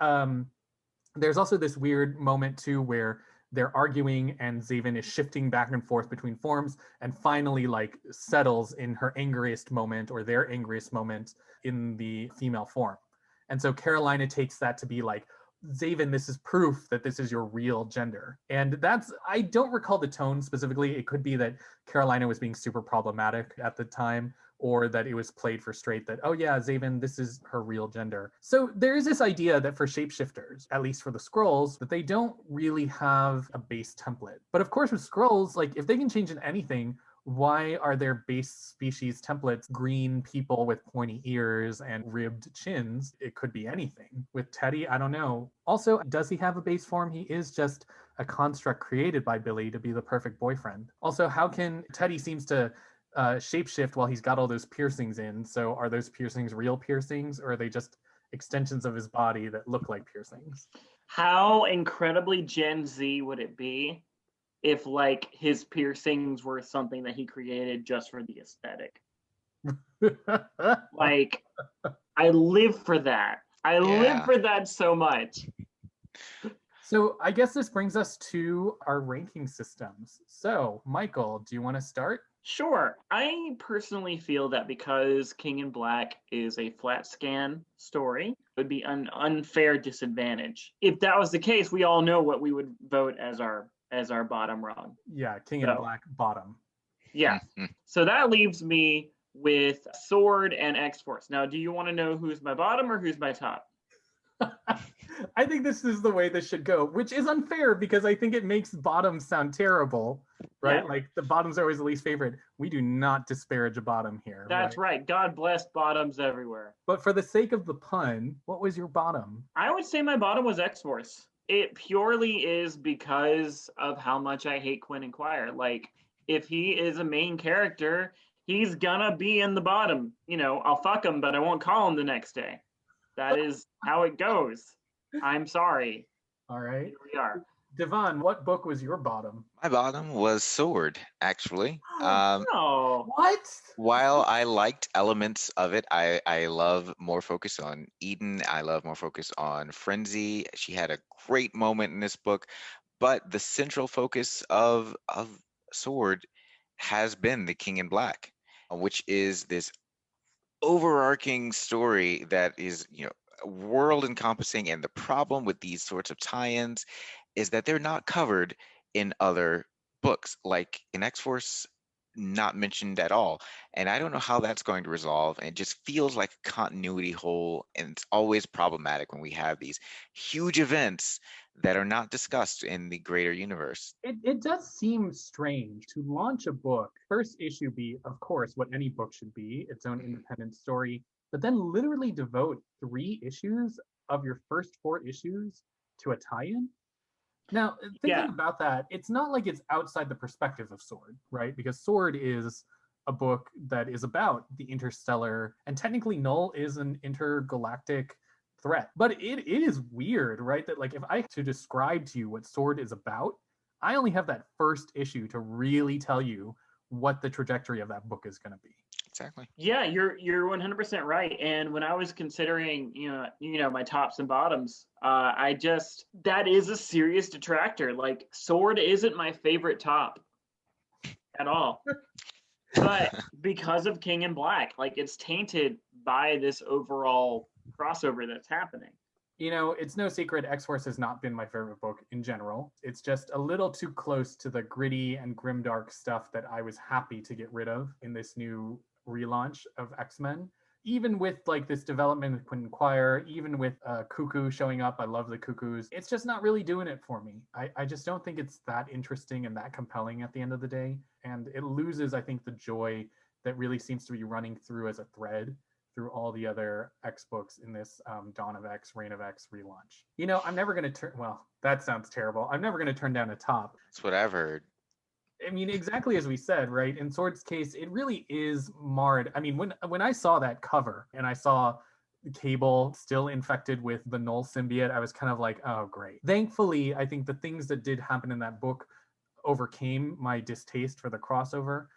also this weird moment too where they're arguing and Zaven is shifting back and forth between forms and finally like settles in her angriest moment or their angriest moment in the female form. And so Carolina takes that to be like, Zaven, this is proof that this is your real gender. And I don't recall the tone specifically. It could be that Carolina was being super problematic at the time, or that it was played for straight that, oh yeah, Zaven, this is her real gender. So there is this idea that for shapeshifters, at least for the Skrulls, that they don't really have a base template. But of course with Skrulls, like if they can change in anything, why are their base species templates green people with pointy ears and ribbed chins? It could be anything. With Teddy, I don't know. Also, does he have a base form? He is just a construct created by Billy to be the perfect boyfriend. Also, how can Teddy seems to shapeshift while he's got all those piercings in? So are those piercings real piercings or are they just extensions of his body that look like piercings? How incredibly Gen Z would it be if like his piercings were something that he created just for the aesthetic? Like, I live for that. I live Yeah. for that so much. So I guess this brings us to our ranking systems. So Michael, do you want to start? Sure. I personally feel that because King in Black is a flat scan story, it would be an unfair disadvantage. If that was the case, we all know what we would vote as our bottom rung. Yeah, King in Black bottom. Yeah. So that leaves me with Sword and X-Force. Now, do you want to know who's my bottom or who's my top? I think this is the way this should go, which is unfair because I think it makes bottoms sound terrible, right? Yeah. Like the bottoms are always the least favorite. We do not disparage a bottom here. That's right. God bless bottoms everywhere. But for the sake of the pun, what was your bottom? I would say my bottom was X-Force. It purely is because of how much I hate Quentin Quire. Like, if he is a main character, he's gonna be in the bottom. I'll fuck him, but I won't call him the next day. That is how it goes. I'm sorry. All right. Here we are. DeVon, what book was your bottom? My bottom was Sword, actually. No. What? While I liked elements of it, I love more focus on Eden. I love more focus on Frenzy. She had a great moment in this book, but the central focus of Sword has been the King in Black, which is this overarching story that is, world encompassing. And the problem with these sorts of tie-ins is that they're not covered in other books, like in X-Force, not mentioned at all. And I don't know how that's going to resolve. And it just feels like a continuity hole. And it's always problematic when we have these huge events that are not discussed in the greater universe. It does seem strange to launch a book, first issue be, of course, what any book should be, its own independent story, but then literally devote 3 issues of your first 4 issues to a tie-in. Now, thinking about that, it's not like it's outside the perspective of SWord, right? Because SWord is a book that is about the interstellar, and technically Null is an intergalactic threat. But it is weird, right? That like if I had to describe to you what SWord is about, I only have that first issue to really tell you what the trajectory of that book is going to be. Exactly. Yeah, you're 100% right. And when I was considering, my tops and bottoms, that is a serious detractor. Like SWord isn't my favorite top at all. But because of King in Black, like it's tainted by this overall crossover that's happening. It's no secret X-Force has not been my favorite book in general. It's just a little too close to the gritty and grimdark stuff that I was happy to get rid of in this new relaunch of X-Men. Even with like this development with Quentin Quire, even with Cuckoo showing up, I love the Cuckoos. It's just not really doing it for me. I just don't think it's that interesting and that compelling at the end of the day. And it loses, I think, the joy that really seems to be running through as a thread through all the other X books in this Dawn of X, Reign of X relaunch. I'm never going to turn, well, that sounds terrible. I'm never going to turn down a top. That's what I've heard. I mean, exactly as we said, right? In SWord's case, it really is marred. I mean, when I saw that cover and I saw Cable still infected with the Null symbiote, I was kind of like, oh, great. Thankfully, I think the things that did happen in that book overcame my distaste for the crossover.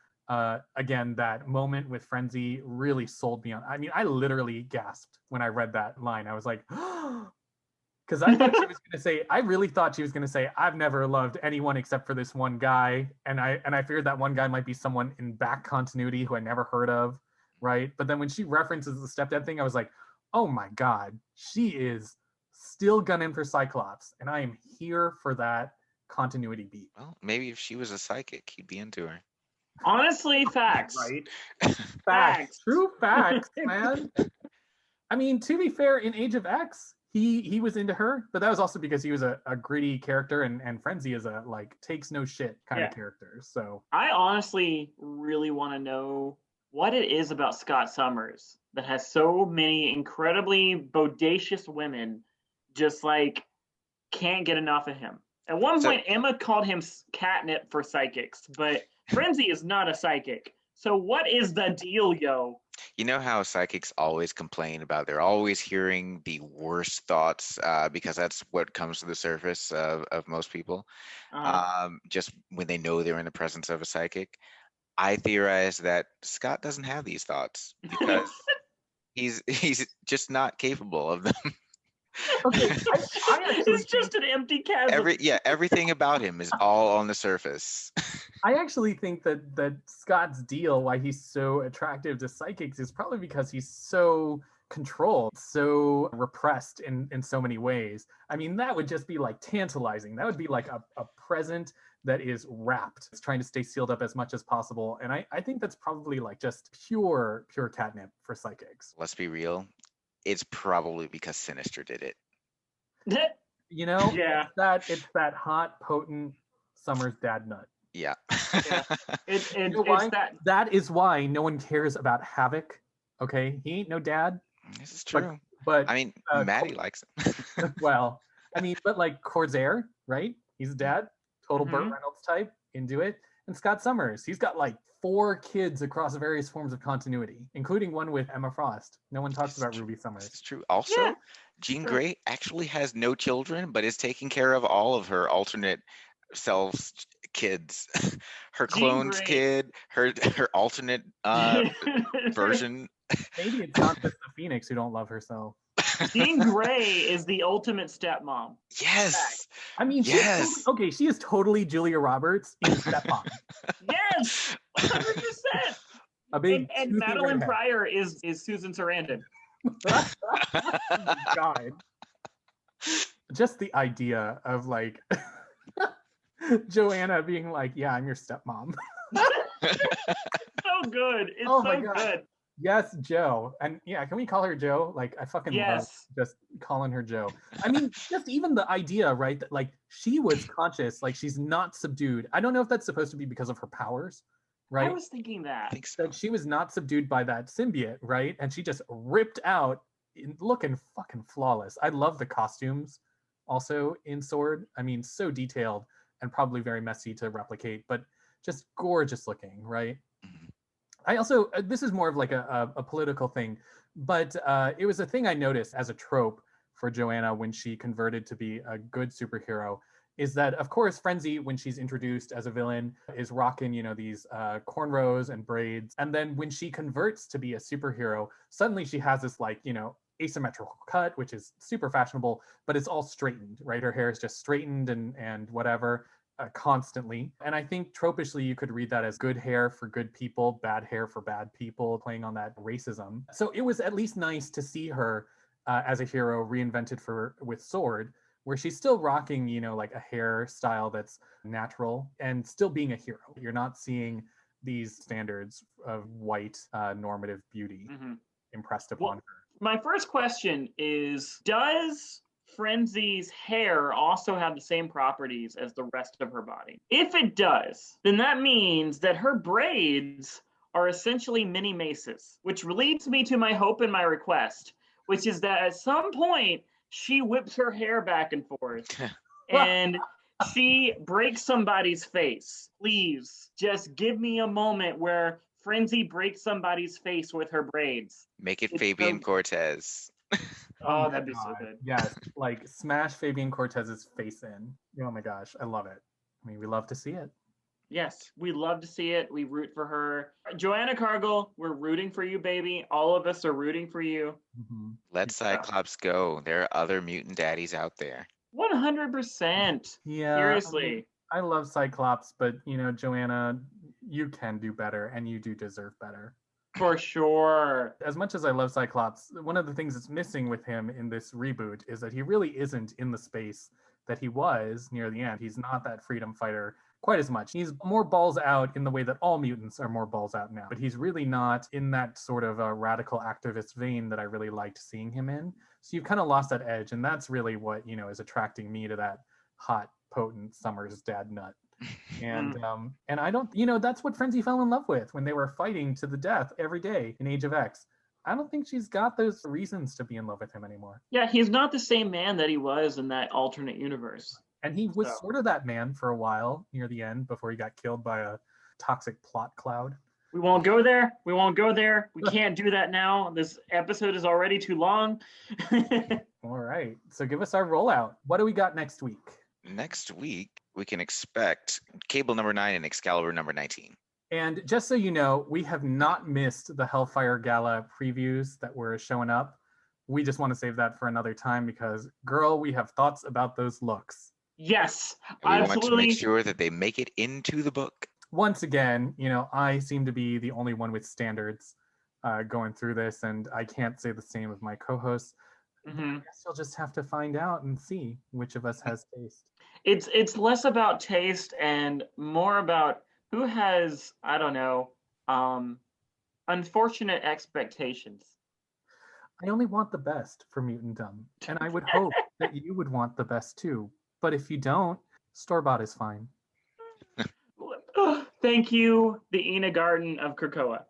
Again, that moment with Frenzy really sold me on. I mean, I literally gasped when I read that line. I was like, because I thought she was going to say, I really thought she was going to say, I've never loved anyone except for this one guy. And I figured that one guy might be someone in back continuity who I never heard of, right? But then when she references the stepdad thing, I was like, oh my God, she is still gunning for Cyclops. And I am here for that continuity beat. Well, maybe if she was a psychic, you'd be into her. Honestly, facts. Right? Facts. True facts, man. I mean, to be fair, in Age of X, he was into her, but that was also because he was a gritty character, and Frenzy is a like takes no shit kind of character. So I honestly really want to know what it is about Scott Summers that has so many incredibly bodacious women just like can't get enough of him. At one point, Emma called him catnip for psychics, but Frenzy is not a psychic. So what is the deal, yo? You know how psychics always complain about they're always hearing the worst thoughts because that's what comes to the surface of most people. Just when they know they're in the presence of a psychic. I theorize that Scott doesn't have these thoughts because he's just not capable of them. okay, it's just an empty chasm. Everything about him is all on the surface. I actually think that Scott's deal, why he's so attractive to psychics, is probably because he's so controlled, so repressed in so many ways. I mean, that would just be like tantalizing. That would be like a present that is wrapped. It's trying to stay sealed up as much as possible. And I think that's probably like just pure catnip for psychics. Let's be real. It's probably because Sinister did it. Yeah. It's that hot, potent Summers dad nut. Yeah. That is why no one cares about Havoc. Okay, he ain't no dad. This is true. But I mean, Maddie likes him. Well, I mean, but like Corsair, right? He's a dad, total Burt Reynolds type, into it. And Scott Summers, he's got like 4 kids across various forms of continuity, including one with Emma Frost. No one talks about Ruby Summers. It's true. Also, Jean Grey actually has no children, but is taking care of all of her alternate selves kids. Her clone's kid, her alternate version. Maybe it's not just the Phoenix who don't love herself. Jean Grey is the ultimate stepmom. Yes. I mean, she is totally Julia Roberts in Stepmom. Yes, 100%. And Madeline Pryor is Susan Sarandon. God. Just the idea of like Joanna being like, yeah, I'm your stepmom. So good. It's so good. Yes, Joe. And yeah, can we call her Joe? Like, I fucking love just calling her Joe. I mean, just even the idea, right? That like she was conscious, like she's not subdued. I don't know if that's supposed to be because of her powers, right? I was thinking I that. think so. That she was not subdued by that symbiote, right? And she just ripped out, looking fucking flawless. I love the costumes also in SWord. I mean, so detailed and probably very messy to replicate, but just gorgeous looking, right? Mhm. I also, this is more of like a political thing, but it was a thing I noticed as a trope for Joanna when she converted to be a good superhero, is that, of course, Frenzy, when she's introduced as a villain, is rocking, these cornrows and braids. And then when she converts to be a superhero, suddenly she has this like, asymmetrical cut, which is super fashionable, but it's all straightened, right? Her hair is just straightened and whatever. Constantly. And I think tropishly, you could read that as good hair for good people, bad hair for bad people, playing on that racism. So it was at least nice to see her as a hero reinvented with SWord, where she's still rocking, like a hairstyle that's natural and still being a hero. You're not seeing these standards of white normative beauty impressed upon her. My first question is, does Frenzy's hair also have the same properties as the rest of her body? If it does, then that means that her braids are essentially mini maces, which leads me to my hope and my request, which is that at some point she whips her hair back and forth and she breaks somebody's face. Please just give me a moment where Frenzy breaks somebody's face with her braids. Make it Fabian Cortez. Oh, that'd be so good. Yes, like smash Fabian Cortez's face in. Oh my gosh, I love it. I mean, we love to see it. Yes, we love to see it. We root for her. Joanna Cargill, we're rooting for you, baby. All of us are rooting for you. Let Cyclops go. There are other mutant daddies out there. 100%. Yeah. Seriously. I love Cyclops, but Joanna, you can do better and you do deserve better. For sure. As much as I love Cyclops, one of the things that's missing with him in this reboot is that he really isn't in the space that he was near the end. He's not that freedom fighter quite as much. He's more balls out in the way that all mutants are more balls out now, but he's really not in that sort of a radical activist vein that I really liked seeing him in. So you've kind of lost that edge, and that's really what, is attracting me to that hot, potent Summers dad nut. And I don't, that's what Frenzy fell in love with when they were fighting to the death every day in Age of X. I don't think she's got those reasons to be in love with him anymore. Yeah, he's not the same man that he was in that alternate universe. And he was sort of that man for a while near the end before he got killed by a toxic plot cloud. We won't go there. We won't go there. We can't do that now. This episode is already too long. All right. So give us our rollout. What do we got next week? Next week, we can expect Cable number 9 and Excalibur number 19. And just so you know, we have not missed the Hellfire Gala previews that were showing up. We just want to save that for another time because, girl, we have thoughts about those looks. Yes, and we absolutely. want to make sure that they make it into the book. Once again, I seem to be the only one with standards going through this, and I can't say the same of my co-hosts. I guess you'll just have to find out and see which of us has taste. It's less about taste and more about who has, I don't know, unfortunate expectations. I only want the best for Mutantdom, and I would hope that you would want the best too. But if you don't, store-bought is fine. Thank you, the Ina Garden of Krakoa.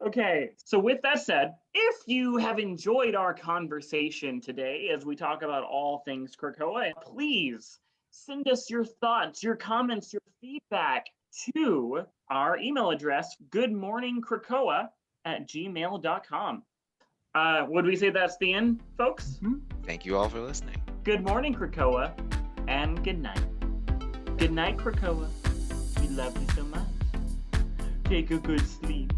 Okay, so with that said, if you have enjoyed our conversation today as we talk about all things Krakoa, please send us your thoughts, your comments, your feedback to our email address, goodmorningkrakoa@gmail.com. Would we say that's the end, folks? Thank you all for listening. Good morning, Krakoa, and good night. Good night, Krakoa. We love you so much. Take a good sleep.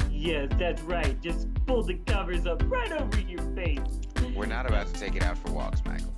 Yes, that's right. Just pull the covers up right over your face. We're not about to take it out for walks, Michael.